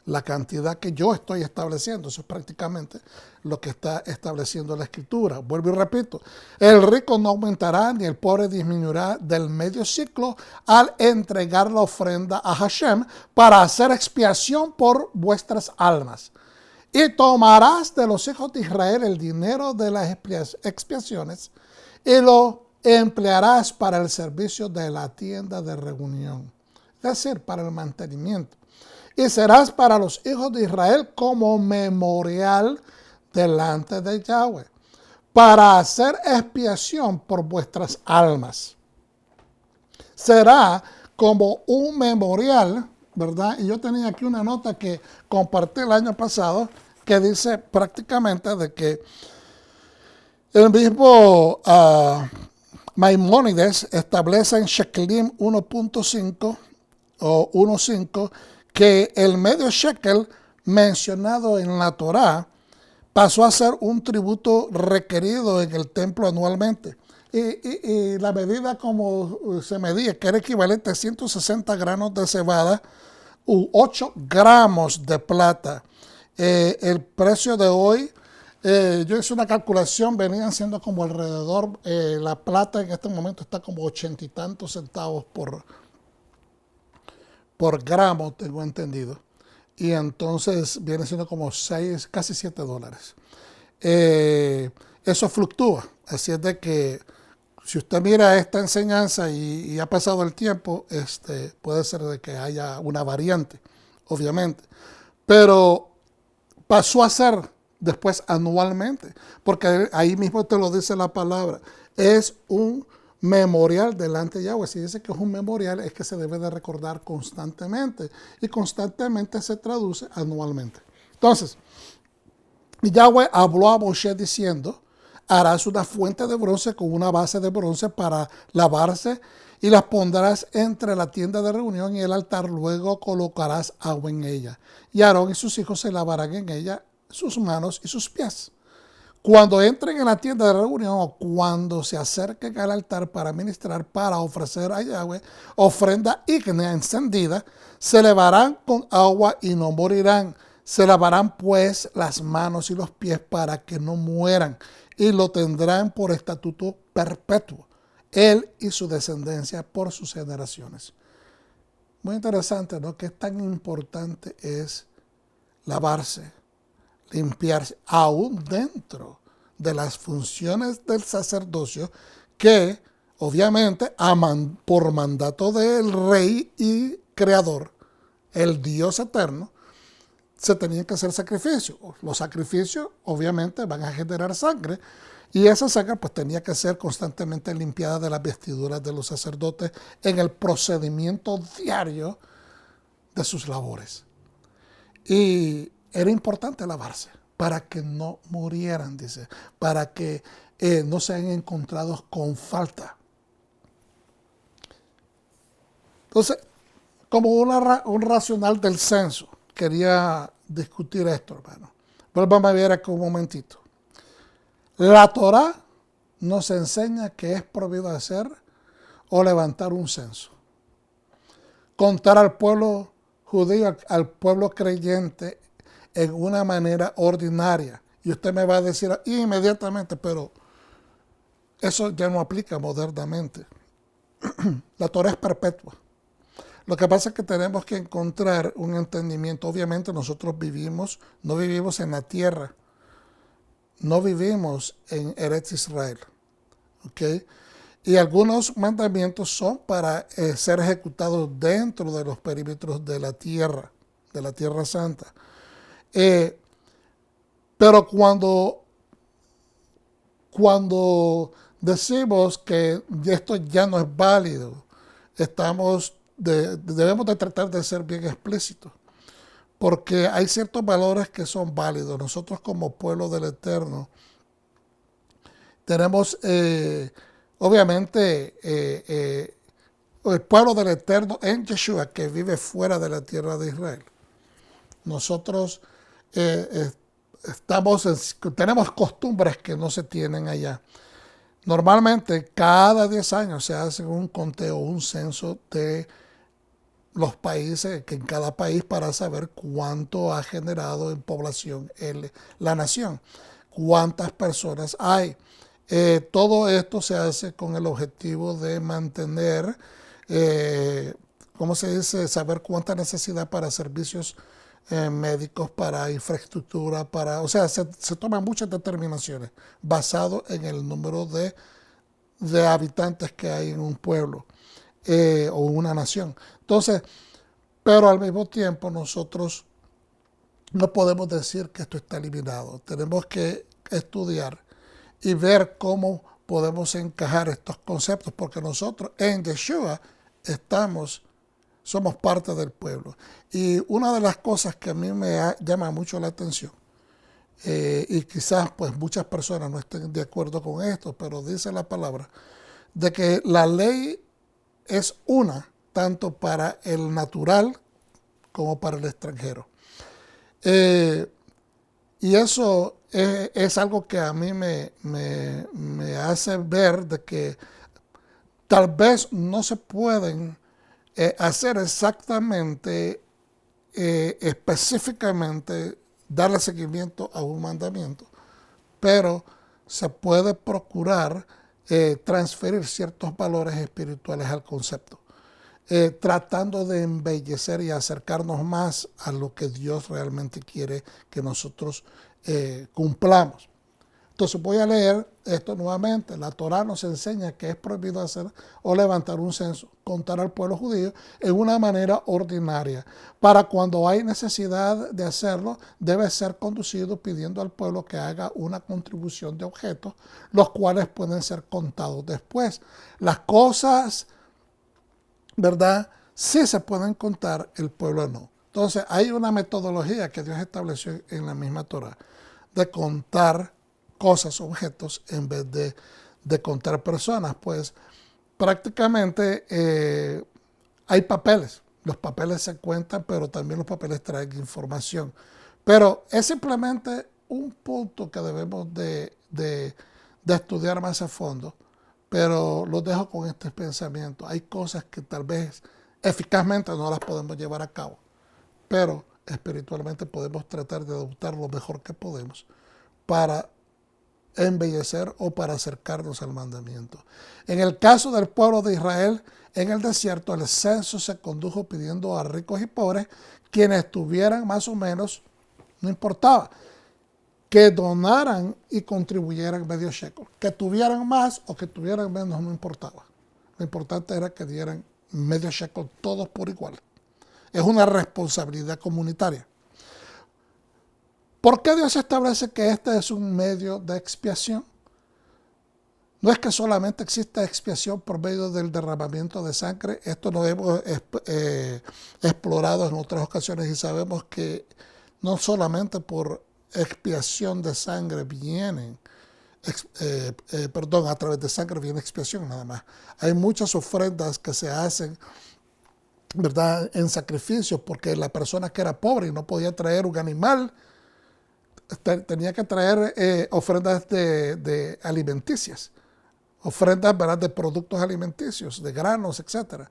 la cantidad que yo estoy estableciendo. Eso es prácticamente lo que está estableciendo la Escritura. Vuelvo y repito. El rico no aumentará ni el pobre disminuirá del medio ciclo al entregar la ofrenda a Hashem para hacer expiación por vuestras almas. Y tomarás de los hijos de Israel el dinero de las expiaciones y lo emplearás para el servicio de la tienda de reunión, es decir, para el mantenimiento. Y serás para los hijos de Israel como memorial delante de Yahweh, para hacer expiación por vuestras almas. Será como un memorial, ¿verdad? Y yo tenía aquí una nota que compartí el año pasado que dice prácticamente de que el mismo Maimónides establece en Shekelim 1.5 o 1.5 que el medio shekel mencionado en la Torá pasó a ser un tributo requerido en el templo anualmente. Y la medida como se medía, que era equivalente a 160 granos de cebada u 8 gramos de plata. El precio de hoy, yo hice una calculación, venían siendo como alrededor, la plata en este momento está como 80 y tantos centavos por gramo, tengo entendido. Y entonces viene siendo como 6, casi $7. Eso fluctúa. Así es de que si usted mira esta enseñanza y ha pasado el tiempo, puede ser de que haya una variante, obviamente. Pero pasó a ser después anualmente, porque ahí mismo te lo dice la palabra. Es un memorial delante de Yahweh. Si dice que es un memorial, es que se debe de recordar constantemente. Y constantemente se traduce anualmente. Entonces, Yahweh habló a Moshe diciendo: harás una fuente de bronce con una base de bronce para lavarse y las pondrás entre la tienda de reunión y el altar. Luego colocarás agua en ella. Y Aarón y sus hijos se lavarán en ella sus manos y sus pies. Cuando entren en la tienda de reunión o cuando se acerquen al altar para ministrar, para ofrecer a Yahweh ofrenda ígnea encendida, se lavarán con agua y no morirán. Se lavarán pues las manos y los pies para que no mueran, y lo tendrán por estatuto perpetuo, él y su descendencia por sus generaciones. Muy interesante, ¿no? Qué tan importante es lavarse, limpiarse, aún dentro de las funciones del sacerdocio, que obviamente por mandato del rey y creador, el Dios eterno, se tenían que hacer sacrificios. Los sacrificios obviamente van a generar sangre, y esa sangre pues tenía que ser constantemente limpiada de las vestiduras de los sacerdotes en el procedimiento diario de sus labores. Y era importante lavarse para que no murieran, dice, para que no sean encontrados con falta. Entonces, como un racional del censo, quería discutir esto, hermano. Vuelvan a ver aquí un momentito. La Torá nos enseña que es prohibido hacer o levantar un censo. Contar al pueblo judío, al pueblo creyente, en una manera ordinaria. Y usted me va a decir inmediatamente, pero eso ya no aplica modernamente. La Torá es perpetua. Lo que pasa es que tenemos que encontrar un entendimiento. Obviamente nosotros no vivimos en la tierra, no vivimos en Eretz Israel, ¿ok? Y algunos mandamientos son para ser ejecutados dentro de los perímetros de la Tierra Santa. Pero cuando decimos que esto ya no es válido, debemos de tratar de ser bien explícitos, porque hay ciertos valores que son válidos. Nosotros como pueblo del Eterno tenemos, obviamente, el pueblo del Eterno en Yeshua, que vive fuera de la tierra de Israel. Nosotros tenemos costumbres que no se tienen allá. Normalmente cada 10 años se hace un conteo, un censo de los países, que en cada país, para saber cuánto ha generado en población la nación, cuántas personas hay. Todo esto se hace con el objetivo de mantener, ¿cómo se dice? Saber cuánta necesidad para servicios médicos, para infraestructura, o sea, se toman muchas determinaciones basado en el número de habitantes que hay en un pueblo o una nación. Entonces, pero al mismo tiempo nosotros no podemos decir que esto está eliminado. Tenemos que estudiar y ver cómo podemos encajar estos conceptos, porque nosotros en Yeshua somos parte del pueblo. Y una de las cosas que a mí me llama mucho la atención, y quizás pues muchas personas no estén de acuerdo con esto, pero dice la palabra, de que la ley es una, tanto para el natural como para el extranjero. Y eso es algo que a mí me hace ver de que tal vez no se pueden hacer exactamente, específicamente, darle seguimiento a un mandamiento, pero se puede procurar transferir ciertos valores espirituales al concepto, tratando de embellecer y acercarnos más a lo que Dios realmente quiere que nosotros cumplamos. Entonces voy a leer esto nuevamente. La Torá nos enseña que es prohibido hacer o levantar un censo, contar al pueblo judío en una manera ordinaria. Para cuando hay necesidad de hacerlo, debe ser conducido pidiendo al pueblo que haga una contribución de objetos, los cuales pueden ser contados después. Las cosas, ¿verdad? Sí se pueden contar, el pueblo no. Entonces hay una metodología que Dios estableció en la misma Torá de contar cosas, objetos, en vez de contar personas. Pues prácticamente hay papeles. Los papeles se cuentan, pero también los papeles traen información. Pero es simplemente un punto que debemos de estudiar más a fondo. Pero lo dejo con este pensamiento. Hay cosas que tal vez eficazmente no las podemos llevar a cabo, pero espiritualmente podemos tratar de adoptar lo mejor que podemos para embellecer o para acercarnos al mandamiento. En el caso del pueblo de Israel, en el desierto, el censo se condujo pidiendo a ricos y pobres, quienes tuvieran más o menos, no importaba, que donaran y contribuyeran medio shekel. Que tuvieran más o que tuvieran menos, no importaba. Lo importante era que dieran medio shekel todos por igual. Es una responsabilidad comunitaria. ¿Por qué Dios establece que este es un medio de expiación? No es que solamente exista expiación por medio del derramamiento de sangre. Esto lo hemos explorado en otras ocasiones y sabemos que no solamente por expiación de sangre vienen, a través de sangre viene expiación nada más. Hay muchas ofrendas que se hacen, ¿verdad?, en sacrificios, porque la persona que era pobre y no podía traer un animal, tenía que traer ofrendas de alimenticias, ofrendas, ¿verdad?, de productos alimenticios, de granos, etc.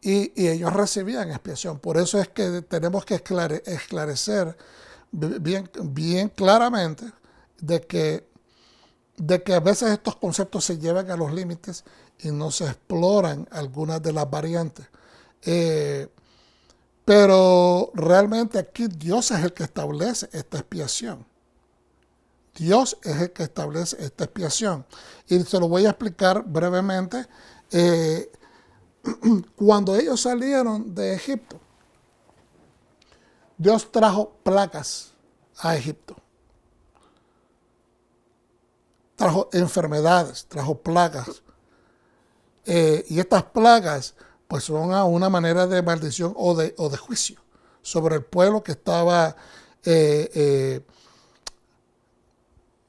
Y ellos recibían expiación. Por eso es que tenemos que esclarecer bien claramente de que a veces estos conceptos se llevan a los límites y no se exploran algunas de las variantes. Pero realmente aquí Dios es el que establece esta expiación. Dios es el que establece esta expiación. Y se lo voy a explicar brevemente. Cuando ellos salieron de Egipto, Dios trajo plagas a Egipto. Trajo enfermedades, trajo plagas. Y estas plagas pues son a una manera de maldición o de juicio sobre el pueblo que estaba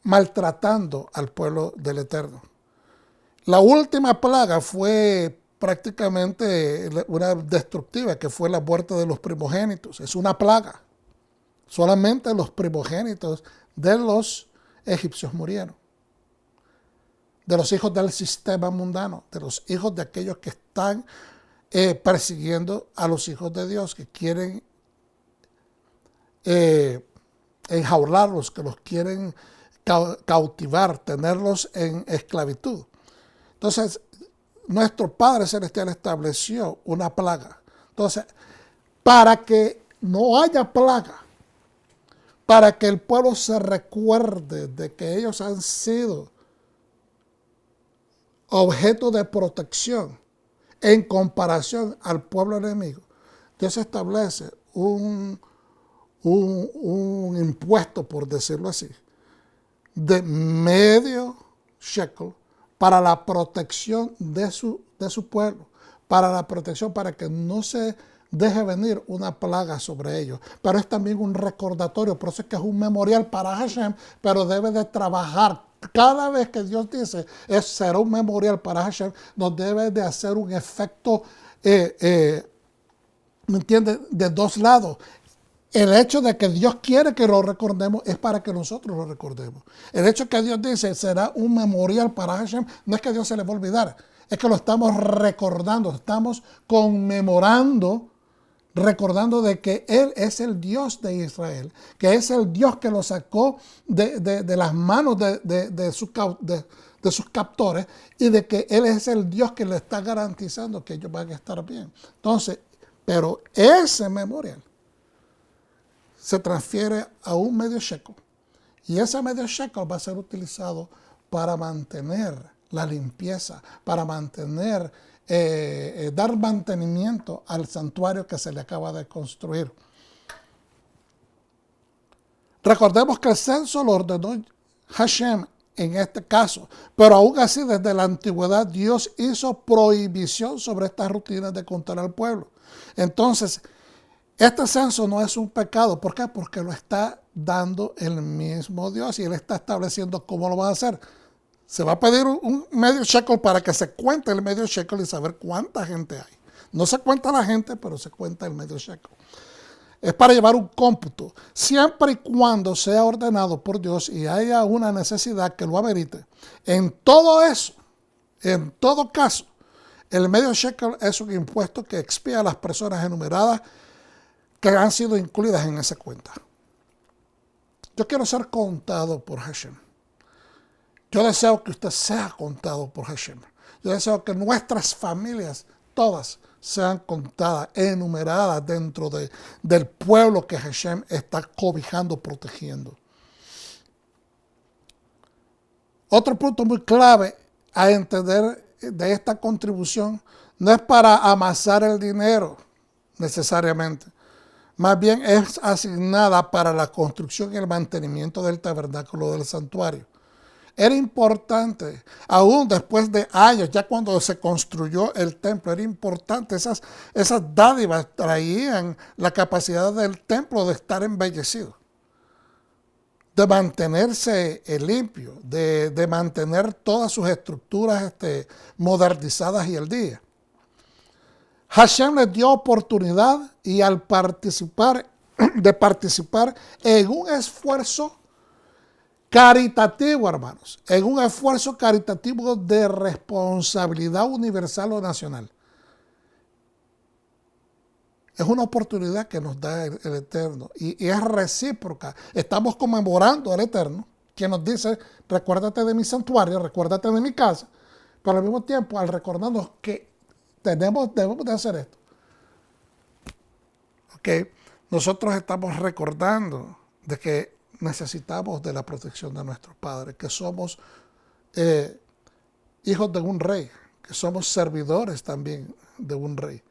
maltratando al pueblo del Eterno. La última plaga fue prácticamente una destructiva, que fue la muerte de los primogénitos. Es una plaga. Solamente los primogénitos de los egipcios murieron. De los hijos del sistema mundano, de los hijos de aquellos que están persiguiendo a los hijos de Dios, que quieren enjaularlos, que los quieren cautivar, tenerlos en esclavitud. Entonces, nuestro Padre Celestial estableció una plaga. Entonces, para que no haya plaga, para que el pueblo se recuerde de que ellos han sido objeto de protección en comparación al pueblo enemigo, Dios establece un impuesto, por decirlo así, de medio shekel para la protección de su pueblo, para la protección, para que no se deje venir una plaga sobre ellos. Pero es también un recordatorio, por eso es que es un memorial para Hashem, pero debe de trabajar. Cada vez que Dios dice, será un memorial para Hashem, nos debe de hacer un efecto, ¿me entiendes?, de dos lados. El hecho de que Dios quiere que lo recordemos es para que nosotros lo recordemos. El hecho que Dios dice será un memorial para Hashem, no es que Dios se le va a olvidar, es que lo estamos recordando, estamos conmemorando, recordando de que Él es el Dios de Israel, que es el Dios que lo sacó de las manos de sus captores y de que Él es el Dios que le está garantizando que ellos van a estar bien. Entonces, pero ese memorial se transfiere a un medio shekel y ese medio shekel va a ser utilizado para mantener la limpieza, para mantener, dar mantenimiento al santuario que se le acaba de construir. Recordemos que el censo lo ordenó Hashem en este caso, pero aún así desde la antigüedad Dios hizo prohibición sobre estas rutinas de contar al pueblo. Entonces, este censo no es un pecado. ¿Por qué? Porque lo está dando el mismo Dios y Él está estableciendo cómo lo va a hacer. Se va a pedir un medio shekel para que se cuente el medio shekel y saber cuánta gente hay. No se cuenta la gente, pero se cuenta el medio shekel. Es para llevar un cómputo, siempre y cuando sea ordenado por Dios y haya una necesidad que lo amerite. En todo eso, en todo caso, el medio shekel es un impuesto que expía a las personas enumeradas que han sido incluidas en esa cuenta. Yo quiero ser contado por Hashem. Yo deseo que usted sea contado por Hashem. Yo deseo que nuestras familias, todas, sean contadas, enumeradas dentro del pueblo que Hashem está cobijando, protegiendo. Otro punto muy clave a entender de esta contribución no es para amasar el dinero necesariamente. Más bien es asignada para la construcción y el mantenimiento del tabernáculo del santuario. Era importante, aún después de años, ya cuando se construyó el templo, era importante, esas dádivas traían la capacidad del templo de estar embellecido, de mantenerse limpio, de mantener todas sus estructuras modernizadas y al día. Hashem les dio oportunidad y al participar en un esfuerzo caritativo, hermanos, en un esfuerzo caritativo de responsabilidad universal o nacional. Es una oportunidad que nos da el Eterno y es recíproca. Estamos conmemorando al Eterno, que nos dice, recuérdate de mi santuario, recuérdate de mi casa, pero al mismo tiempo, al recordarnos que debemos de hacer esto. Okay. Nosotros estamos recordando de que necesitamos de la protección de nuestros padres, que somos hijos de un rey, que somos servidores también de un rey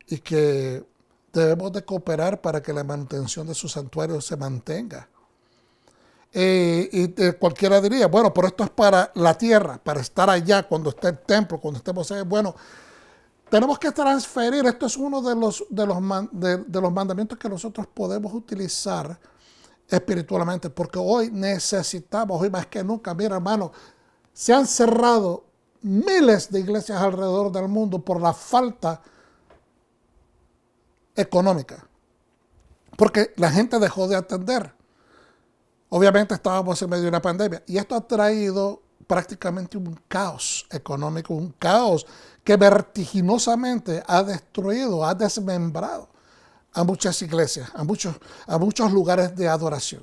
y que debemos de cooperar para que la manutención de su santuario se mantenga. Y cualquiera diría, bueno, pero esto es para la tierra, para estar allá cuando esté el templo, cuando estemos ahí. Bueno, tenemos que transferir, esto es uno de los mandamientos que nosotros podemos utilizar espiritualmente, porque hoy necesitamos, hoy más que nunca, mira hermano, se han cerrado miles de iglesias alrededor del mundo por la falta económica, porque la gente dejó de atender. Obviamente estábamos en medio de una pandemia y esto ha traído prácticamente un caos económico, un caos que vertiginosamente ha destruido, ha desmembrado a muchas iglesias, a muchos lugares de adoración.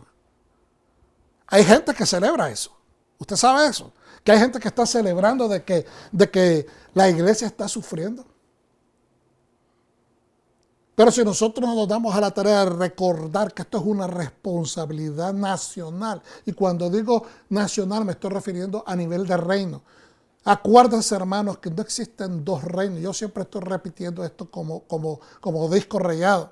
Hay gente que celebra eso. Usted sabe eso. Que hay gente que está celebrando de que la iglesia está sufriendo. Pero si nosotros nos damos a la tarea de recordar que esto es una responsabilidad nacional, y cuando digo nacional me estoy refiriendo a nivel de reino. Acuérdense, hermanos, que no existen dos reinos. Yo siempre estoy repitiendo esto como disco rayado.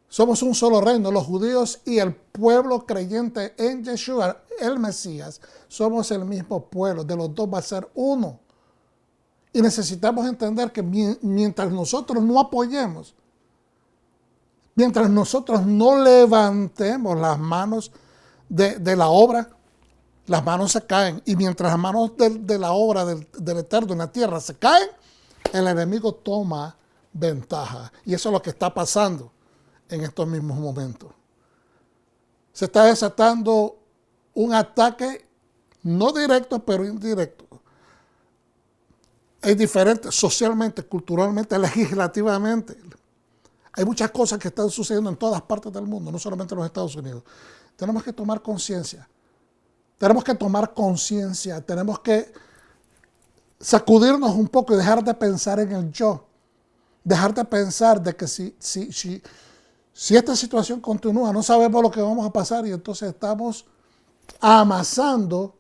Somos un solo reino, los judíos y el pueblo creyente en Yeshua, el Mesías. Somos el mismo pueblo, de los dos va a ser uno. Y necesitamos entender que mientras nosotros no apoyemos, mientras nosotros no levantemos las manos de la obra, las manos se caen. Y mientras las manos de la obra del Eterno en la tierra se caen, el enemigo toma ventaja. Y eso es lo que está pasando en estos mismos momentos. Se está desatando un ataque no directo, pero indirecto. Es diferente socialmente, culturalmente, legislativamente. Hay muchas cosas que están sucediendo en todas partes del mundo, no solamente en los Estados Unidos. Tenemos que tomar conciencia. Tenemos que sacudirnos un poco y dejar de pensar en el yo. Dejar de pensar de que si esta situación continúa, no sabemos lo que vamos a pasar y entonces estamos amasando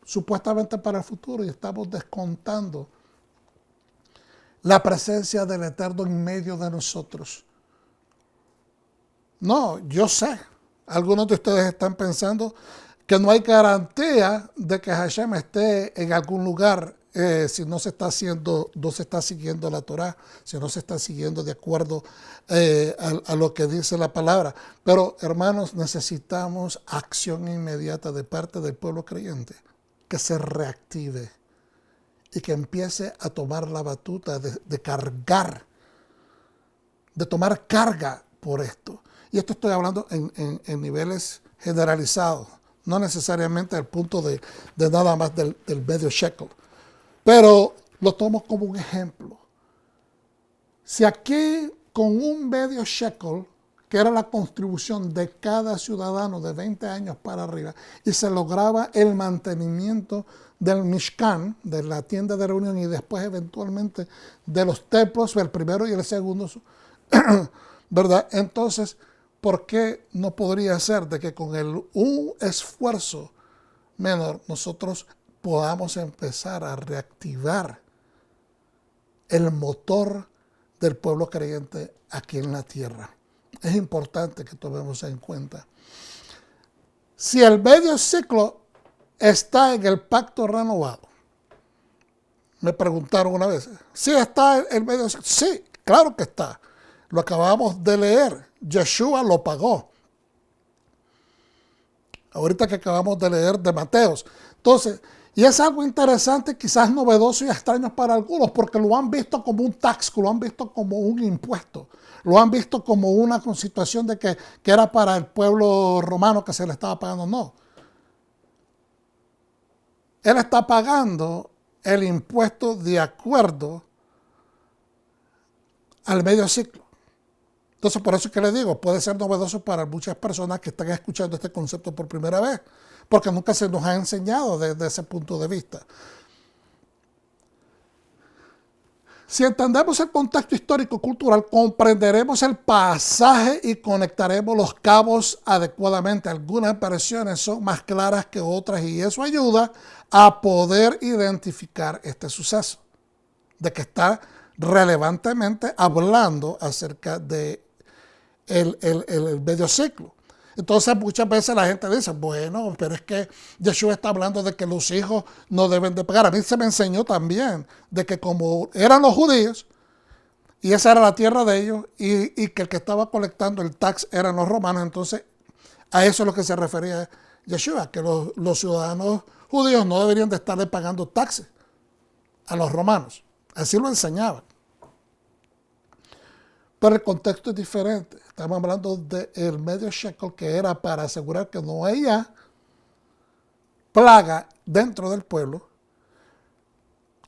supuestamente para el futuro y estamos descontando la presencia del Eterno en medio de nosotros. No, yo sé, algunos de ustedes están pensando que no hay garantía de que Hashem esté en algún lugar si no se está siguiendo la Torah, si no se está siguiendo de acuerdo a lo que dice la palabra. Pero, hermanos, necesitamos acción inmediata de parte del pueblo creyente, que se reactive y que empiece a tomar la batuta de cargar, de tomar carga por esto. Y esto estoy hablando en niveles generalizados, no necesariamente al punto de nada más del medio shekel. Pero lo tomo como un ejemplo. Si aquí con un medio shekel, que era la contribución de cada ciudadano de 20 años para arriba, y se lograba el mantenimiento del Mishkan, de la tienda de reunión, y después eventualmente de los templos, el primero y el segundo, ¿verdad? Entonces, ¿por qué no podría ser de que con un esfuerzo menor nosotros podamos empezar a reactivar el motor del pueblo creyente aquí en la tierra? Es importante que tomemos en cuenta. Si el medio ciclo está en el pacto renovado, me preguntaron una vez, ¿sí está el medio ciclo? Sí, claro que está. Lo acabamos de leer. Yeshua lo pagó. Ahorita que acabamos de leer de Mateos. Entonces, y es algo interesante, quizás novedoso y extraño para algunos, porque lo han visto como un tax, lo han visto como un impuesto, lo han visto como una situación de que era para el pueblo romano que se le estaba pagando. No. Él está pagando el impuesto de acuerdo al medio ciclo. Entonces, por eso es que le digo, puede ser novedoso para muchas personas que están escuchando este concepto por primera vez, porque nunca se nos ha enseñado desde ese punto de vista. Si entendemos el contexto histórico-cultural, comprenderemos el pasaje y conectaremos los cabos adecuadamente. Algunas versiones son más claras que otras y eso ayuda a poder identificar este suceso, de que está relevantemente hablando acerca de el medio ciclo. Entonces muchas veces la gente dice, bueno, pero es que Yeshua está hablando de que los hijos no deben de pagar. A mí se me enseñó también de que como eran los judíos y esa era la tierra de ellos y que el que estaba colectando el tax eran los romanos, entonces a eso es lo que se refería Yeshua, que los ciudadanos judíos no deberían de estarle pagando taxes a los romanos. Así lo enseñaban. Pero el contexto es diferente. Estamos hablando del medio shekel, que era para asegurar que no haya plaga dentro del pueblo,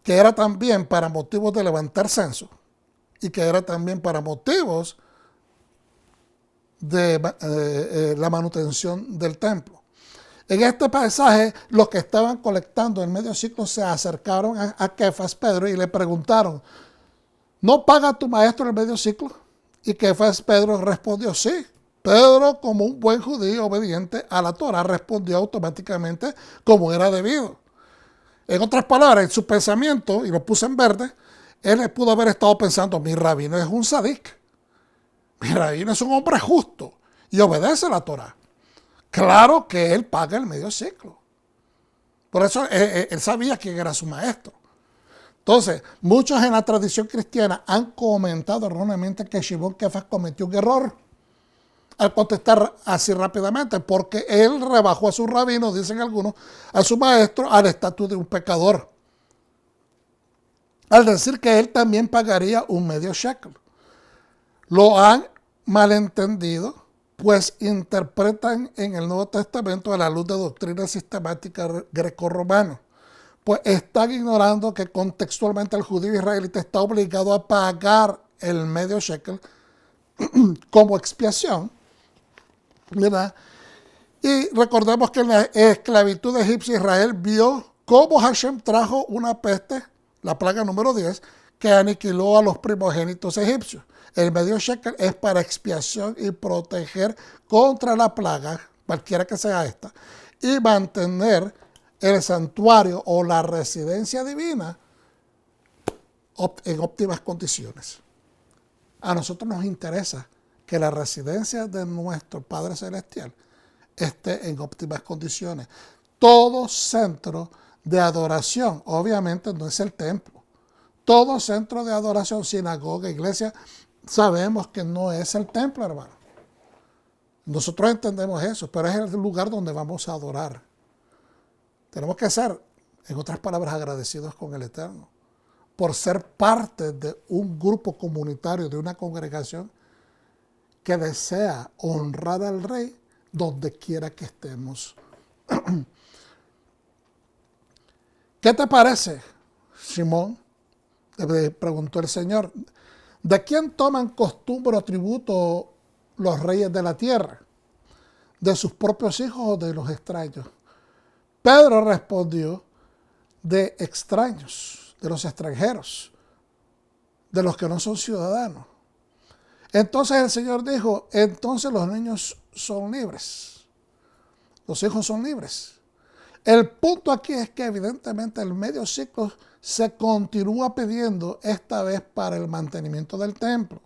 que era también para motivos de levantar censo y que era también para motivos de la manutención del templo. En este pasaje, los que estaban colectando el medio ciclo se acercaron a Kefas, Pedro, y le preguntaron, ¿no paga tu maestro el medio ciclo? Y Kefas, Pedro, respondió, sí. Pedro, como un buen judío obediente a la Torah, respondió automáticamente como era debido. En otras palabras, en su pensamiento, y lo puse en verde, él pudo haber estado pensando, mi rabino es un sadik. Mi rabino es un hombre justo y obedece la Torah. Claro que él paga el medio ciclo. Por eso él sabía quién era su maestro. Entonces, muchos en la tradición cristiana han comentado erróneamente que Shimon Kefas cometió un error al contestar así rápidamente, porque él rebajó a su rabino, dicen algunos, a su maestro, al estatus de un pecador, al decir que él también pagaría un medio shekel. Lo han malentendido, pues interpretan en el Nuevo Testamento a la luz de doctrina sistemática grecorromana. Pues están ignorando que contextualmente el judío israelita está obligado a pagar el medio shekel como expiación, ¿verdad? Y recordemos que en la esclavitud egipcia Israel vio cómo Hashem trajo una peste, la plaga número 10, que aniquiló a los primogénitos egipcios. El medio shekel es para expiación y proteger contra la plaga, cualquiera que sea esta, y mantener el santuario o la residencia divina en óptimas condiciones. A nosotros nos interesa que la residencia de nuestro Padre Celestial esté en óptimas condiciones. Todo centro de adoración, obviamente no es el templo. Todo centro de adoración, sinagoga, iglesia, sabemos que no es el templo, hermano. Nosotros entendemos eso, pero es el lugar donde vamos a adorar. Tenemos que ser, en otras palabras, agradecidos con el Eterno por ser parte de un grupo comunitario, de una congregación que desea honrar al Rey donde quiera que estemos. ¿Qué te parece, Simón? Le preguntó el Señor. ¿De quién toman costumbre o tributo los reyes de la tierra? ¿De sus propios hijos o de los extraños? Pedro respondió, de extraños, de los extranjeros, de los que no son ciudadanos. Entonces el Señor dijo, entonces los niños son libres, los hijos son libres. El punto aquí es que evidentemente el medio ciclo se continúa pidiendo, esta vez para el mantenimiento del templo.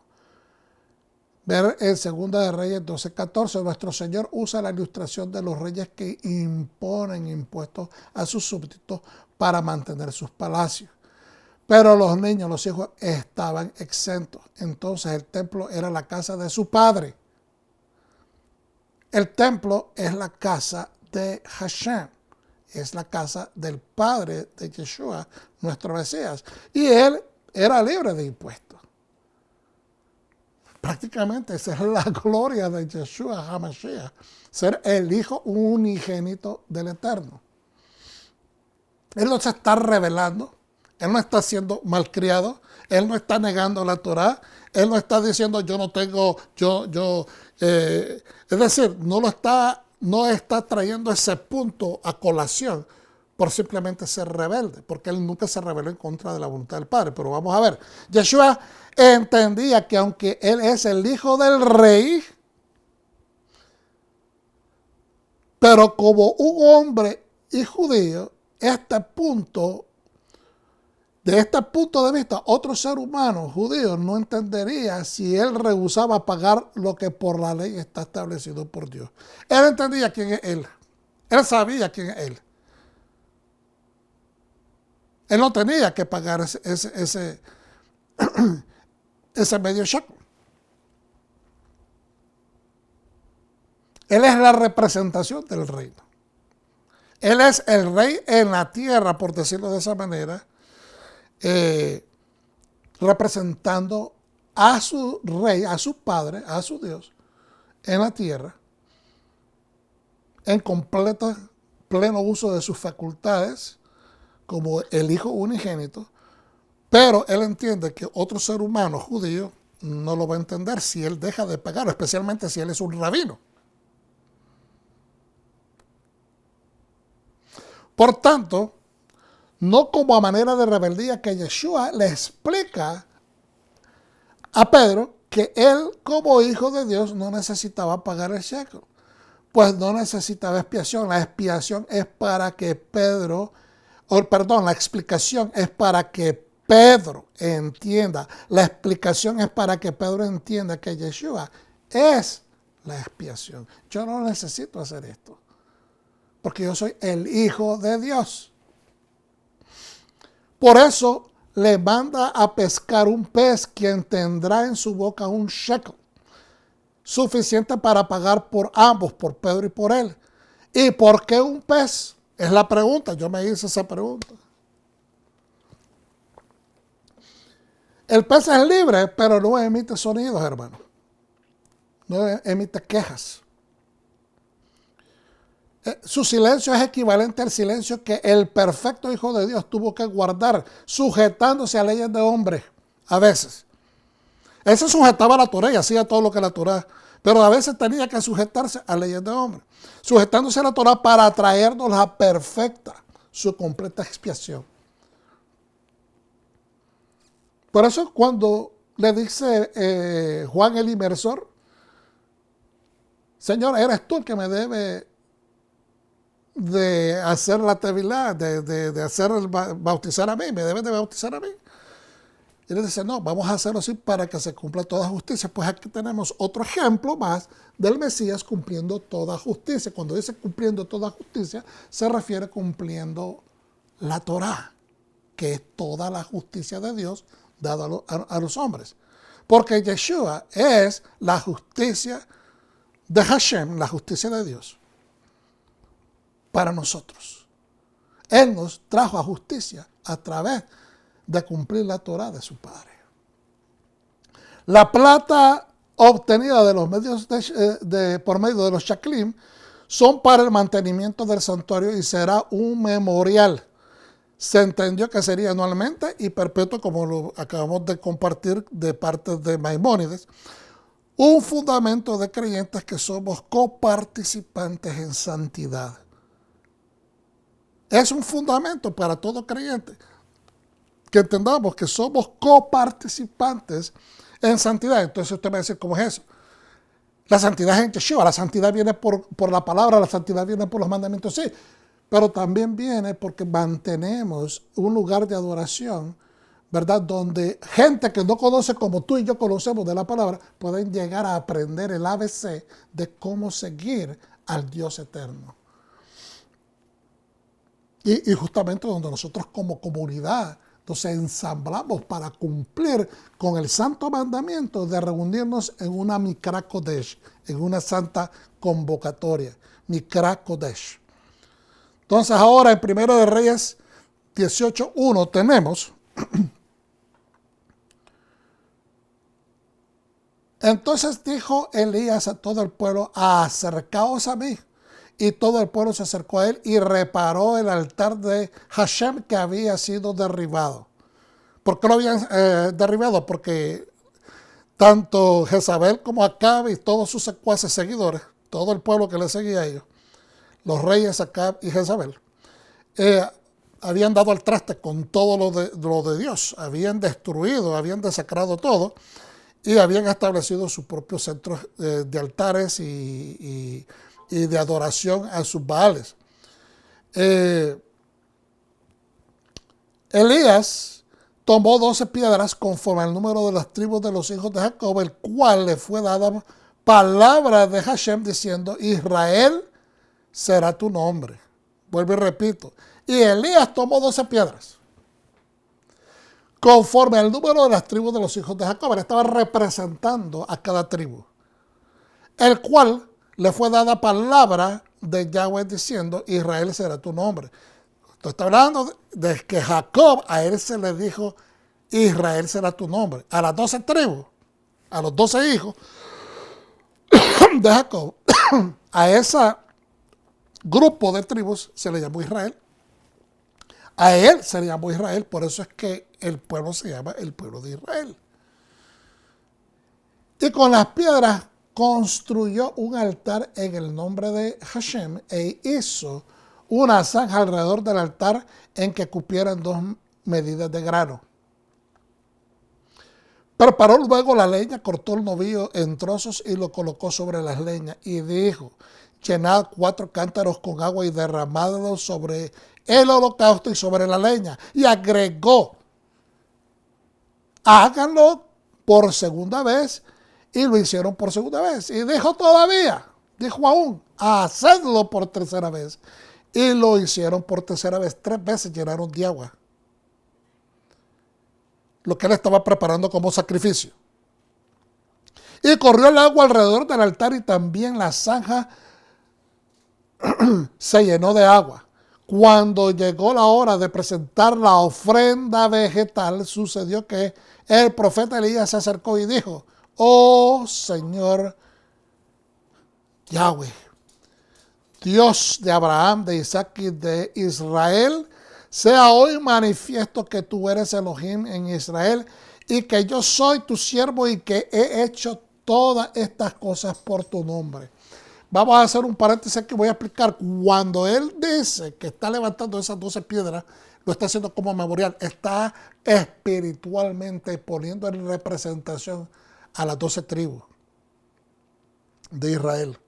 Ver en 2 de Reyes 12:14, nuestro Señor usa la ilustración de los reyes que imponen impuestos a sus súbditos para mantener sus palacios. Pero los niños, los hijos, estaban exentos. Entonces el templo era la casa de su padre. El templo es la casa de Hashem. Es la casa del padre de Yeshua, nuestro Mesías. Y él era libre de impuestos. Prácticamente esa es la gloria de Yeshua HaMashiach, ser el hijo unigénito del Eterno. Él no se está revelando, él no está siendo malcriado, él no está negando la Torah, él no está diciendo yo no tengo, es decir, no está trayendo ese punto a colación por simplemente ser rebelde, porque él nunca se rebeló en contra de la voluntad del Padre. Pero vamos a ver, Yeshua entendía que aunque él es el hijo del rey, pero como un hombre y judío, de este punto de vista, otro ser humano judío no entendería si él rehusaba pagar lo que por la ley está establecido por Dios. Él entendía quién es él. Él sabía quién es él. Él no tenía que pagar ese medio shekel. Él es la representación del reino. Él es el rey en la tierra, por decirlo de esa manera, representando a su rey, a su padre, a su Dios, en la tierra, en pleno uso de sus facultades, como el hijo unigénito, pero él entiende que otro ser humano judío no lo va a entender si él deja de pagar, especialmente si él es un rabino. Por tanto, no como a manera de rebeldía, que Yeshua le explica a Pedro que él como hijo de Dios no necesitaba pagar el shekel, pues no necesitaba expiación. La expiación es para que la explicación es para que Pedro entienda. La explicación es para que Pedro entienda que Yeshua es la expiación. Yo no necesito hacer esto, porque yo soy el Hijo de Dios. Por eso le manda a pescar un pez, quien tendrá en su boca un shekel, suficiente para pagar por ambos, por Pedro y por él. ¿Y por qué un pez? Es la pregunta, yo me hice esa pregunta. El pez es libre, pero no emite sonidos, hermano. no emite quejas. Su silencio es equivalente al silencio que el perfecto Hijo de Dios tuvo que guardar, sujetándose a leyes de hombres, a veces. Él se sujetaba a la Torá y hacía todo lo que la Torá, pero a veces tenía que sujetarse a leyes de hombres, sujetándose a la Torá para traernos la perfecta, su completa expiación. Por eso cuando le dice Juan el Inmersor, Señor, eres tú el que me debe de hacer la tevilá, de hacer bautizar a mí, me debes de bautizar a mí. Y le dice, no, vamos a hacerlo así para que se cumpla toda justicia. Pues aquí tenemos otro ejemplo más del Mesías cumpliendo toda justicia. Cuando dice cumpliendo toda justicia, se refiere cumpliendo la Torá, que es toda la justicia de Dios dada a los hombres. Porque Yeshua es la justicia de Hashem, la justicia de Dios, para nosotros. Él nos trajo a justicia a través de cumplir la Torá de su Padre. La plata obtenida de los medios por medio de los shaklim son para el mantenimiento del santuario y será un memorial. Se entendió que sería anualmente y perpetuo, como lo acabamos de compartir de parte de Maimónides, un fundamento de creyentes que somos coparticipantes en santidad. Es un fundamento para todo creyente que entendamos que somos coparticipantes en santidad. Entonces usted me va a decir, ¿cómo es eso? La santidad es en Yeshua, la santidad viene por la palabra, la santidad viene por los mandamientos, sí, pero también viene porque mantenemos un lugar de adoración, ¿verdad? Donde gente que no conoce como tú y yo conocemos de la palabra, pueden llegar a aprender el ABC de cómo seguir al Dios eterno. Y justamente donde nosotros como comunidad nos ensamblamos para cumplir con el santo mandamiento de reunirnos en una Mikra Kodesh, en una santa convocatoria, Mikra Kodesh. Entonces ahora en 1 de Reyes 18:1 tenemos, entonces dijo Elías a todo el pueblo, acercaos a mí. Y todo el pueblo se acercó a él y reparó el altar de Hashem que había sido derribado. ¿Por qué lo habían derribado? Porque tanto Jezabel como Acab y todos sus secuaces seguidores, todo el pueblo que le seguía a ellos, los reyes Acab y Jezabel, habían dado al traste con todo lo de Dios. Habían destruido, habían desacrado todo y habían establecido sus propios centros de altares y de adoración a sus baales. Elías tomó 12 piedras conforme al número de las tribus de los hijos de Jacob, el cual le fue dada palabra de Hashem diciendo, Israel será tu nombre. Vuelvo y repito. Y Elías tomó 12 piedras conforme al número de las tribus de los hijos de Jacob. Él estaba representando a cada tribu, el cual le fue dada palabra de Yahweh diciendo, Israel será tu nombre. Esto está hablando de que Jacob, a él se le dijo, Israel será tu nombre. A las 12 tribus, a los 12 hijos de Jacob, a ese grupo de tribus se le llamó Israel. A él se le llamó Israel, por eso es que el pueblo se llama el pueblo de Israel. Y con las piedras construyó un altar en el nombre de Hashem e hizo una zanja alrededor del altar en que cupieran 2 medidas de grano. Preparó luego la leña, cortó el novillo en trozos y lo colocó sobre las leñas y dijo, llenad 4 cántaros con agua y derramadlo sobre el holocausto y sobre la leña. Y agregó, háganlo por segunda vez. Y lo hicieron por segunda vez. Y dijo todavía, dijo aún, hacedlo por tercera vez. Y lo hicieron por tercera vez. 3 veces llenaron de agua lo que él estaba preparando como sacrificio. Y corrió el agua alrededor del altar y también la zanja se llenó de agua. Cuando llegó la hora de presentar la ofrenda vegetal, sucedió que el profeta Elías se acercó y dijo, oh Señor Yahweh, Dios de Abraham, de Isaac y de Israel, sea hoy manifiesto que tú eres Elohim en Israel y que yo soy tu siervo y que he hecho todas estas cosas por tu nombre. Vamos a hacer un paréntesis que voy a explicar. Cuando él dice que está levantando esas 12 piedras, lo está haciendo como memorial. Está espiritualmente poniendo en representación a las 12 tribus de Israel.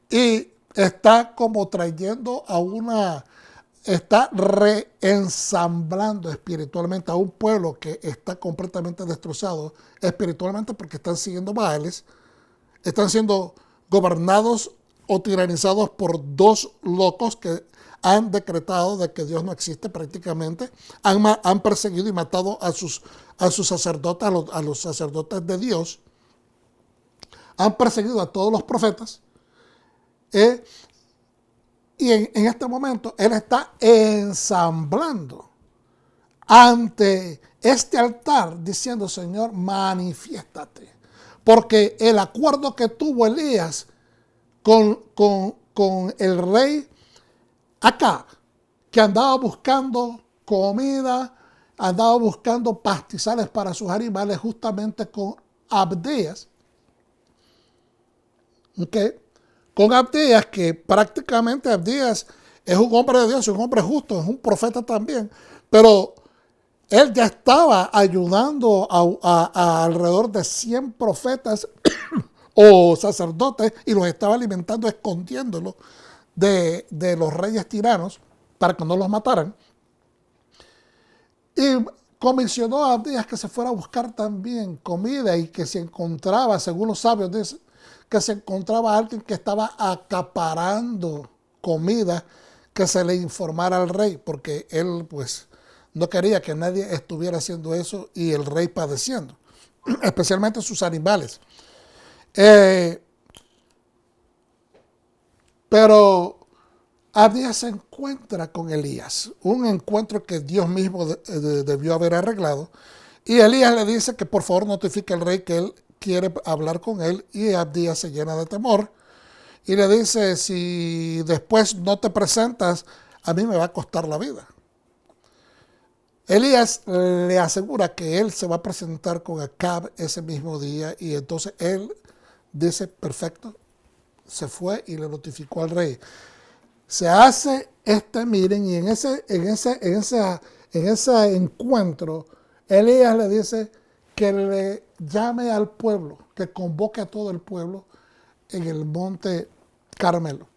Y está como trayendo está reensamblando espiritualmente a un pueblo que está completamente destrozado espiritualmente porque están siguiendo Baales, están siendo gobernados o tiranizados por dos locos que han decretado de que Dios no existe prácticamente, han perseguido y matado a sus sacerdotes, a los sacerdotes de Dios, han perseguido a todos los profetas, y en este momento él está ensamblando ante este altar diciendo, Señor, manifiéstate. Porque el acuerdo que tuvo Elías con el rey Acab, que andaba buscando comida, andaba buscando pastizales para sus animales, justamente con Abdías, ¿okay? Con Abdías, que prácticamente Abdías es un hombre de Dios, es un hombre justo, es un profeta también, pero él ya estaba ayudando a alrededor de 100 profetas o sacerdotes y los estaba alimentando, escondiéndolos de los reyes tiranos para que no los mataran. Y comisionó a Abdías que se fuera a buscar también comida y que se encontraba, según los sabios dicen, que se encontraba alguien que estaba acaparando comida, que se le informara al rey, porque él pues no quería que nadie estuviera haciendo eso y el rey padeciendo, especialmente sus animales. Pero Abdías se encuentra con Elías, un encuentro que Dios mismo debió haber arreglado, y Elías le dice que por favor notifique al rey que él quiere hablar con él, y Abdías se llena de temor y le dice, si después no te presentas, a mí me va a costar la vida. Elías le asegura que él se va a presentar con Acab ese mismo día, y entonces él dice, perfecto, se fue y le notificó al rey. Se hace este meeting y en ese encuentro, Elías le dice que le llame al pueblo, que convoque a todo el pueblo en el monte Carmelo.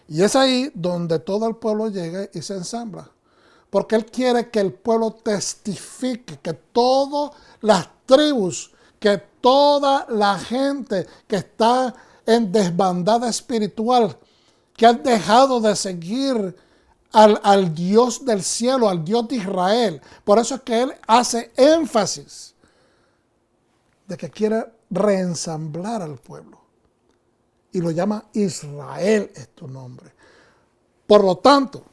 Y es ahí donde todo el pueblo llega y se ensambla. Porque él quiere que el pueblo testifique, que todas las tribus, que toda la gente que está en desbandada espiritual, que han dejado de seguir al Dios del cielo, al Dios de Israel. Por eso es que él hace énfasis de que quiere reensamblar al pueblo. Y lo llama Israel, es tu nombre. Por lo tanto,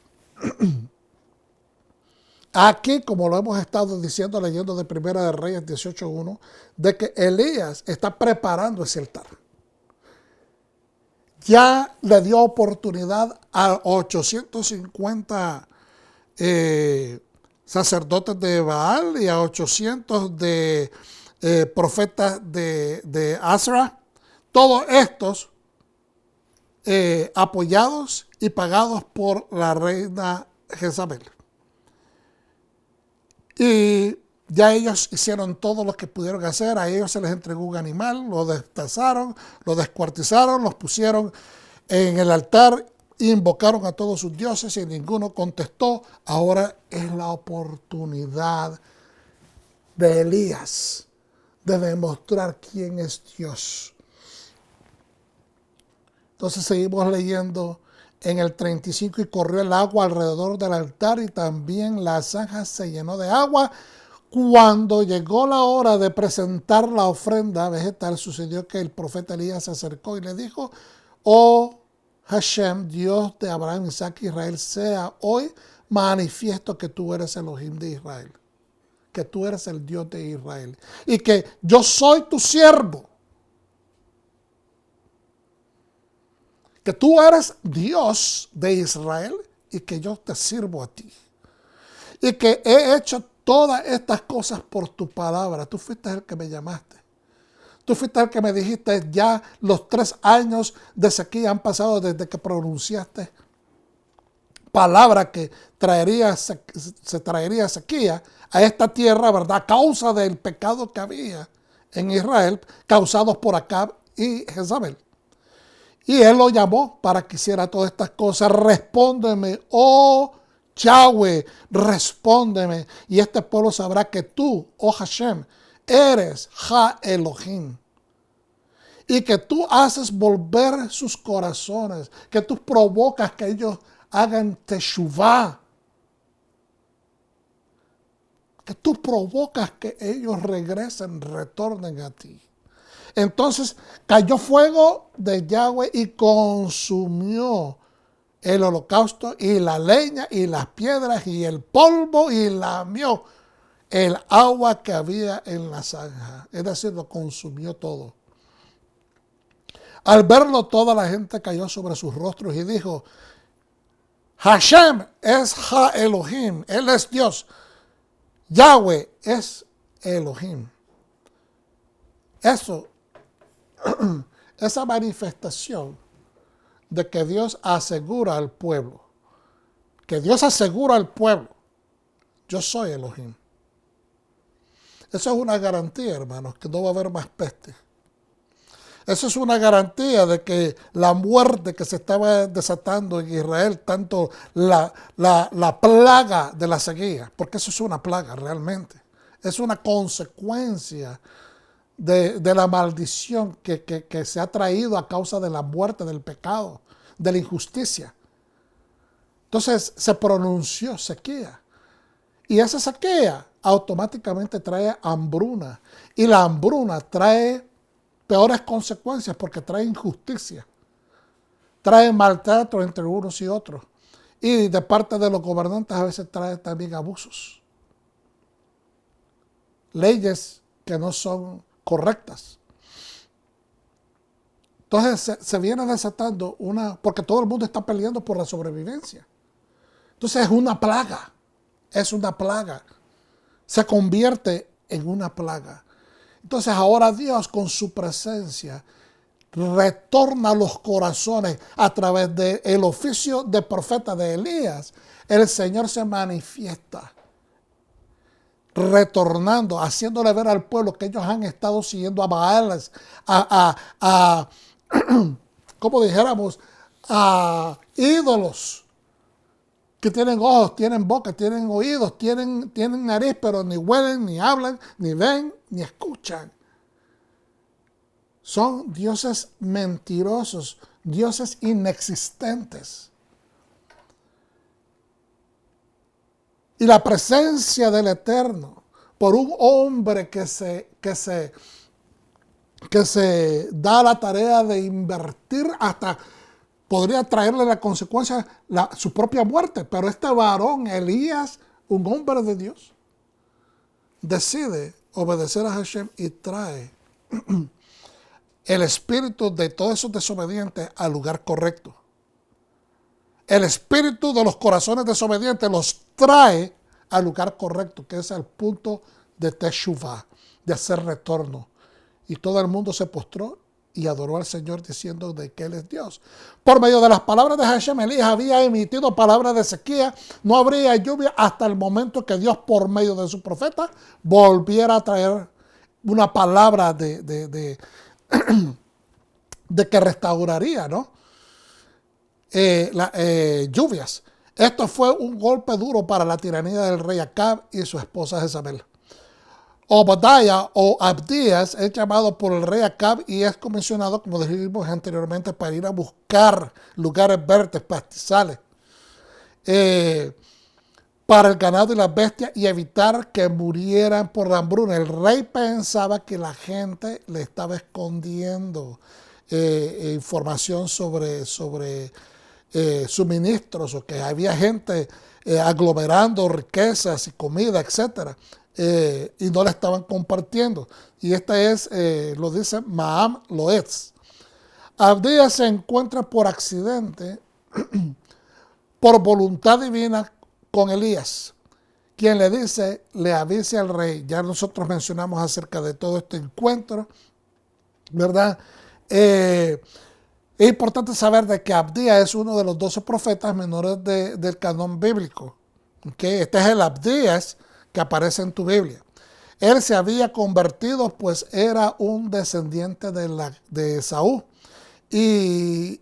aquí, como lo hemos estado diciendo, leyendo de Primera de Reyes 18:1, de que Elías está preparando ese altar. Ya le dio oportunidad a 850 sacerdotes de Baal y a 800 de profetas de Asra, todos estos apoyados y pagados por la reina Jezabel. Y ya ellos hicieron todo lo que pudieron hacer. A ellos se les entregó un animal, lo despedazaron, lo descuartizaron, los pusieron en el altar, invocaron a todos sus dioses y ninguno contestó. Ahora es la oportunidad de Elías de demostrar quién es Dios. Entonces seguimos leyendo en el 35, y corrió el agua alrededor del altar y también la zanja se llenó de agua. Cuando llegó la hora de presentar la ofrenda vegetal, sucedió que el profeta Elías se acercó y le dijo, oh Hashem, Dios de Abraham, Isaac y Israel, sea hoy manifiesto que tú eres Elohim de Israel, que tú eres el Dios de Israel y que yo soy tu siervo. que tú eres Dios de Israel y que yo te sirvo a ti. Y que he hecho todas estas cosas por tu palabra. Tú fuiste el que me llamaste. Tú fuiste el que me dijiste, ya los 3 años de sequía han pasado desde que pronunciaste palabra que se traería sequía a esta tierra, ¿verdad? A causa del pecado que había en Israel, causados por Acab y Jezabel. Y él lo llamó para que hiciera todas estas cosas. Respóndeme, oh Yahweh, respóndeme. Y este pueblo sabrá que tú, oh Hashem, eres Ha Elohim. Y que tú haces volver sus corazones, que tú provocas que ellos hagan teshuvah. Que tú provocas que ellos regresen, retornen a ti. Entonces cayó fuego de Yahweh y consumió el holocausto y la leña y las piedras y el polvo y lamió el agua que había en la zanja. Es decir, lo consumió todo. Al verlo, toda la gente cayó sobre sus rostros y dijo, Hashem es Ha Elohim, Él es Dios. Yahweh es Elohim. Esa manifestación de que Dios asegura al pueblo, yo soy Elohim. Eso es una garantía, hermanos, que no va a haber más peste. Eso es una garantía de que la muerte que se estaba desatando en Israel, tanto la plaga de la sequía, porque eso es una plaga realmente, es una consecuencia de la maldición que se ha traído a causa de la muerte, del pecado, de la injusticia. Entonces se pronunció sequía. Y esa sequía automáticamente trae hambruna. Y la hambruna trae peores consecuencias porque trae injusticia. Trae maltrato entre unos y otros. Y de parte de los gobernantes a veces trae también abusos. Leyes que no son correctas. Entonces se viene desatando porque todo el mundo está peleando por la sobrevivencia. Entonces es una plaga. Se convierte en una plaga. Entonces ahora Dios con su presencia retorna los corazones a través del oficio de profeta de Elías. El Señor se manifiesta, retornando, haciéndole ver al pueblo que ellos han estado siguiendo a Baales, como dijéramos, a ídolos que tienen ojos, tienen boca, tienen oídos, tienen nariz, pero ni huelen, ni hablan, ni ven, ni escuchan. Son dioses mentirosos, dioses inexistentes. Y la presencia del Eterno por un hombre que se da la tarea de invertir hasta podría traerle la consecuencia su propia muerte. Pero este varón, Elías, un hombre de Dios, decide obedecer a Hashem y trae el espíritu de todos esos desobedientes al lugar correcto. El espíritu de los corazones desobedientes los trae al lugar correcto, que es el punto de Teshuvah, de hacer retorno. Y todo el mundo se postró y adoró al Señor diciendo de que Él es Dios. Por medio de las palabras de Hashem, Elías había emitido palabras de sequía. No habría lluvia hasta el momento que Dios, por medio de su profeta, volviera a traer una palabra de que restauraría, ¿no? Lluvias. Esto fue un golpe duro para la tiranía del rey Acab y su esposa Jezabel. Obadiah o Abdías es llamado por el rey Acab y es comisionado, como dijimos anteriormente, para ir a buscar lugares verdes, pastizales, para el ganado y las bestias y evitar que murieran por la hambruna. El rey pensaba que la gente le estaba escondiendo información sobre suministros, o que había gente aglomerando riquezas y comida, etcétera. Y no la estaban compartiendo. Y esta es, lo dice Maam Loetz. Abdías se encuentra por accidente, por voluntad divina, con Elías, quien le dice, le avise al rey. Ya nosotros mencionamos acerca de todo este encuentro, ¿verdad? Es importante saber de que Abdías es uno de los 12 profetas menores del canon bíblico. ¿Okay? Este es el Abdías que aparece en tu Biblia. Él se había convertido, pues era un descendiente de Saúl. Y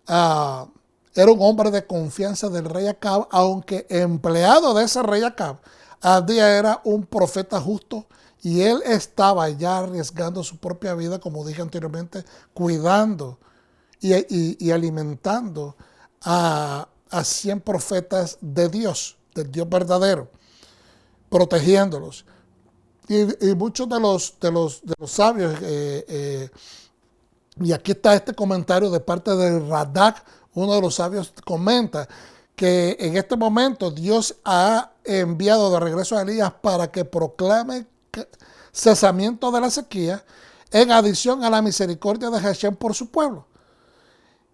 era un hombre de confianza del rey Acab, aunque empleado de ese rey Acab. Abdías era un profeta justo y él estaba ya arriesgando su propia vida, como dije anteriormente, cuidando y alimentando a 100 profetas de Dios, del Dios verdadero, protegiéndolos. Y muchos de los sabios, y aquí está este comentario de parte de Radak, uno de los sabios, comenta que en este momento Dios ha enviado de regreso a Elías para que proclame cesamiento de la sequía, en adición a la misericordia de Hashem por su pueblo.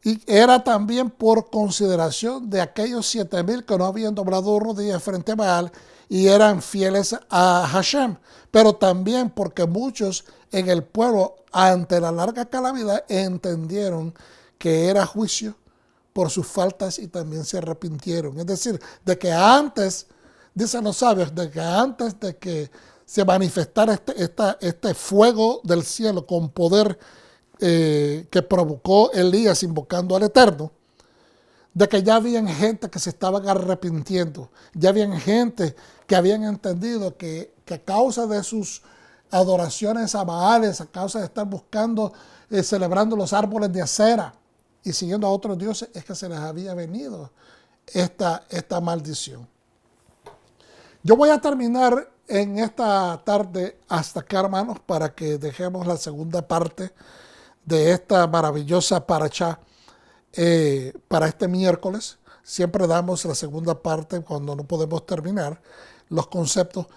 Y era también por consideración de aquellos 7,000 que no habían doblado rodillas frente a Baal y eran fieles a Hashem, pero también porque muchos en el pueblo, ante la larga calamidad, entendieron que era juicio por sus faltas y también se arrepintieron. Es decir, de que antes, dicen los sabios, de que antes de que se manifestara este fuego del cielo con poder que provocó Elías invocando al Eterno, de que ya habían gente que se estaban arrepintiendo, ya habían gente que habían entendido que a causa de sus adoraciones a Baales, a causa de estar buscando, celebrando los árboles de acera y siguiendo a otros dioses, es que se les había venido esta maldición. Yo voy a terminar en esta tarde hasta acá, hermanos, para que dejemos la segunda parte de esta maravillosa parashá para este miércoles. Siempre damos la segunda parte cuando no podemos terminar los conceptos.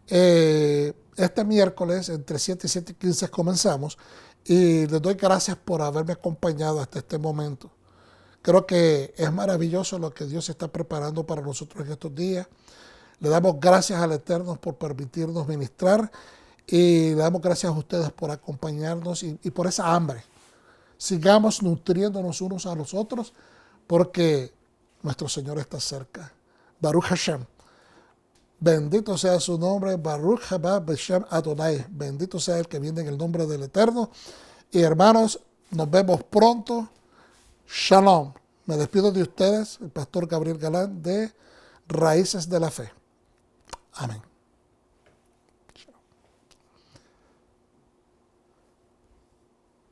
Este miércoles entre 7 y 7:15 comenzamos y les doy gracias por haberme acompañado hasta este momento. Creo que es maravilloso lo que Dios está preparando para nosotros en estos días. Le damos gracias al Eterno por permitirnos ministrar y le damos gracias a ustedes por acompañarnos y por esa hambre. Sigamos nutriéndonos unos a los otros porque nuestro Señor está cerca. Baruch Hashem. Bendito sea su nombre. Baruch haba b'shem Adonai. Bendito sea el que viene en el nombre del Eterno. Y hermanos, nos vemos pronto. Shalom. Me despido de ustedes, el pastor Gabriel Galán de Raíces de la Fe. Amén.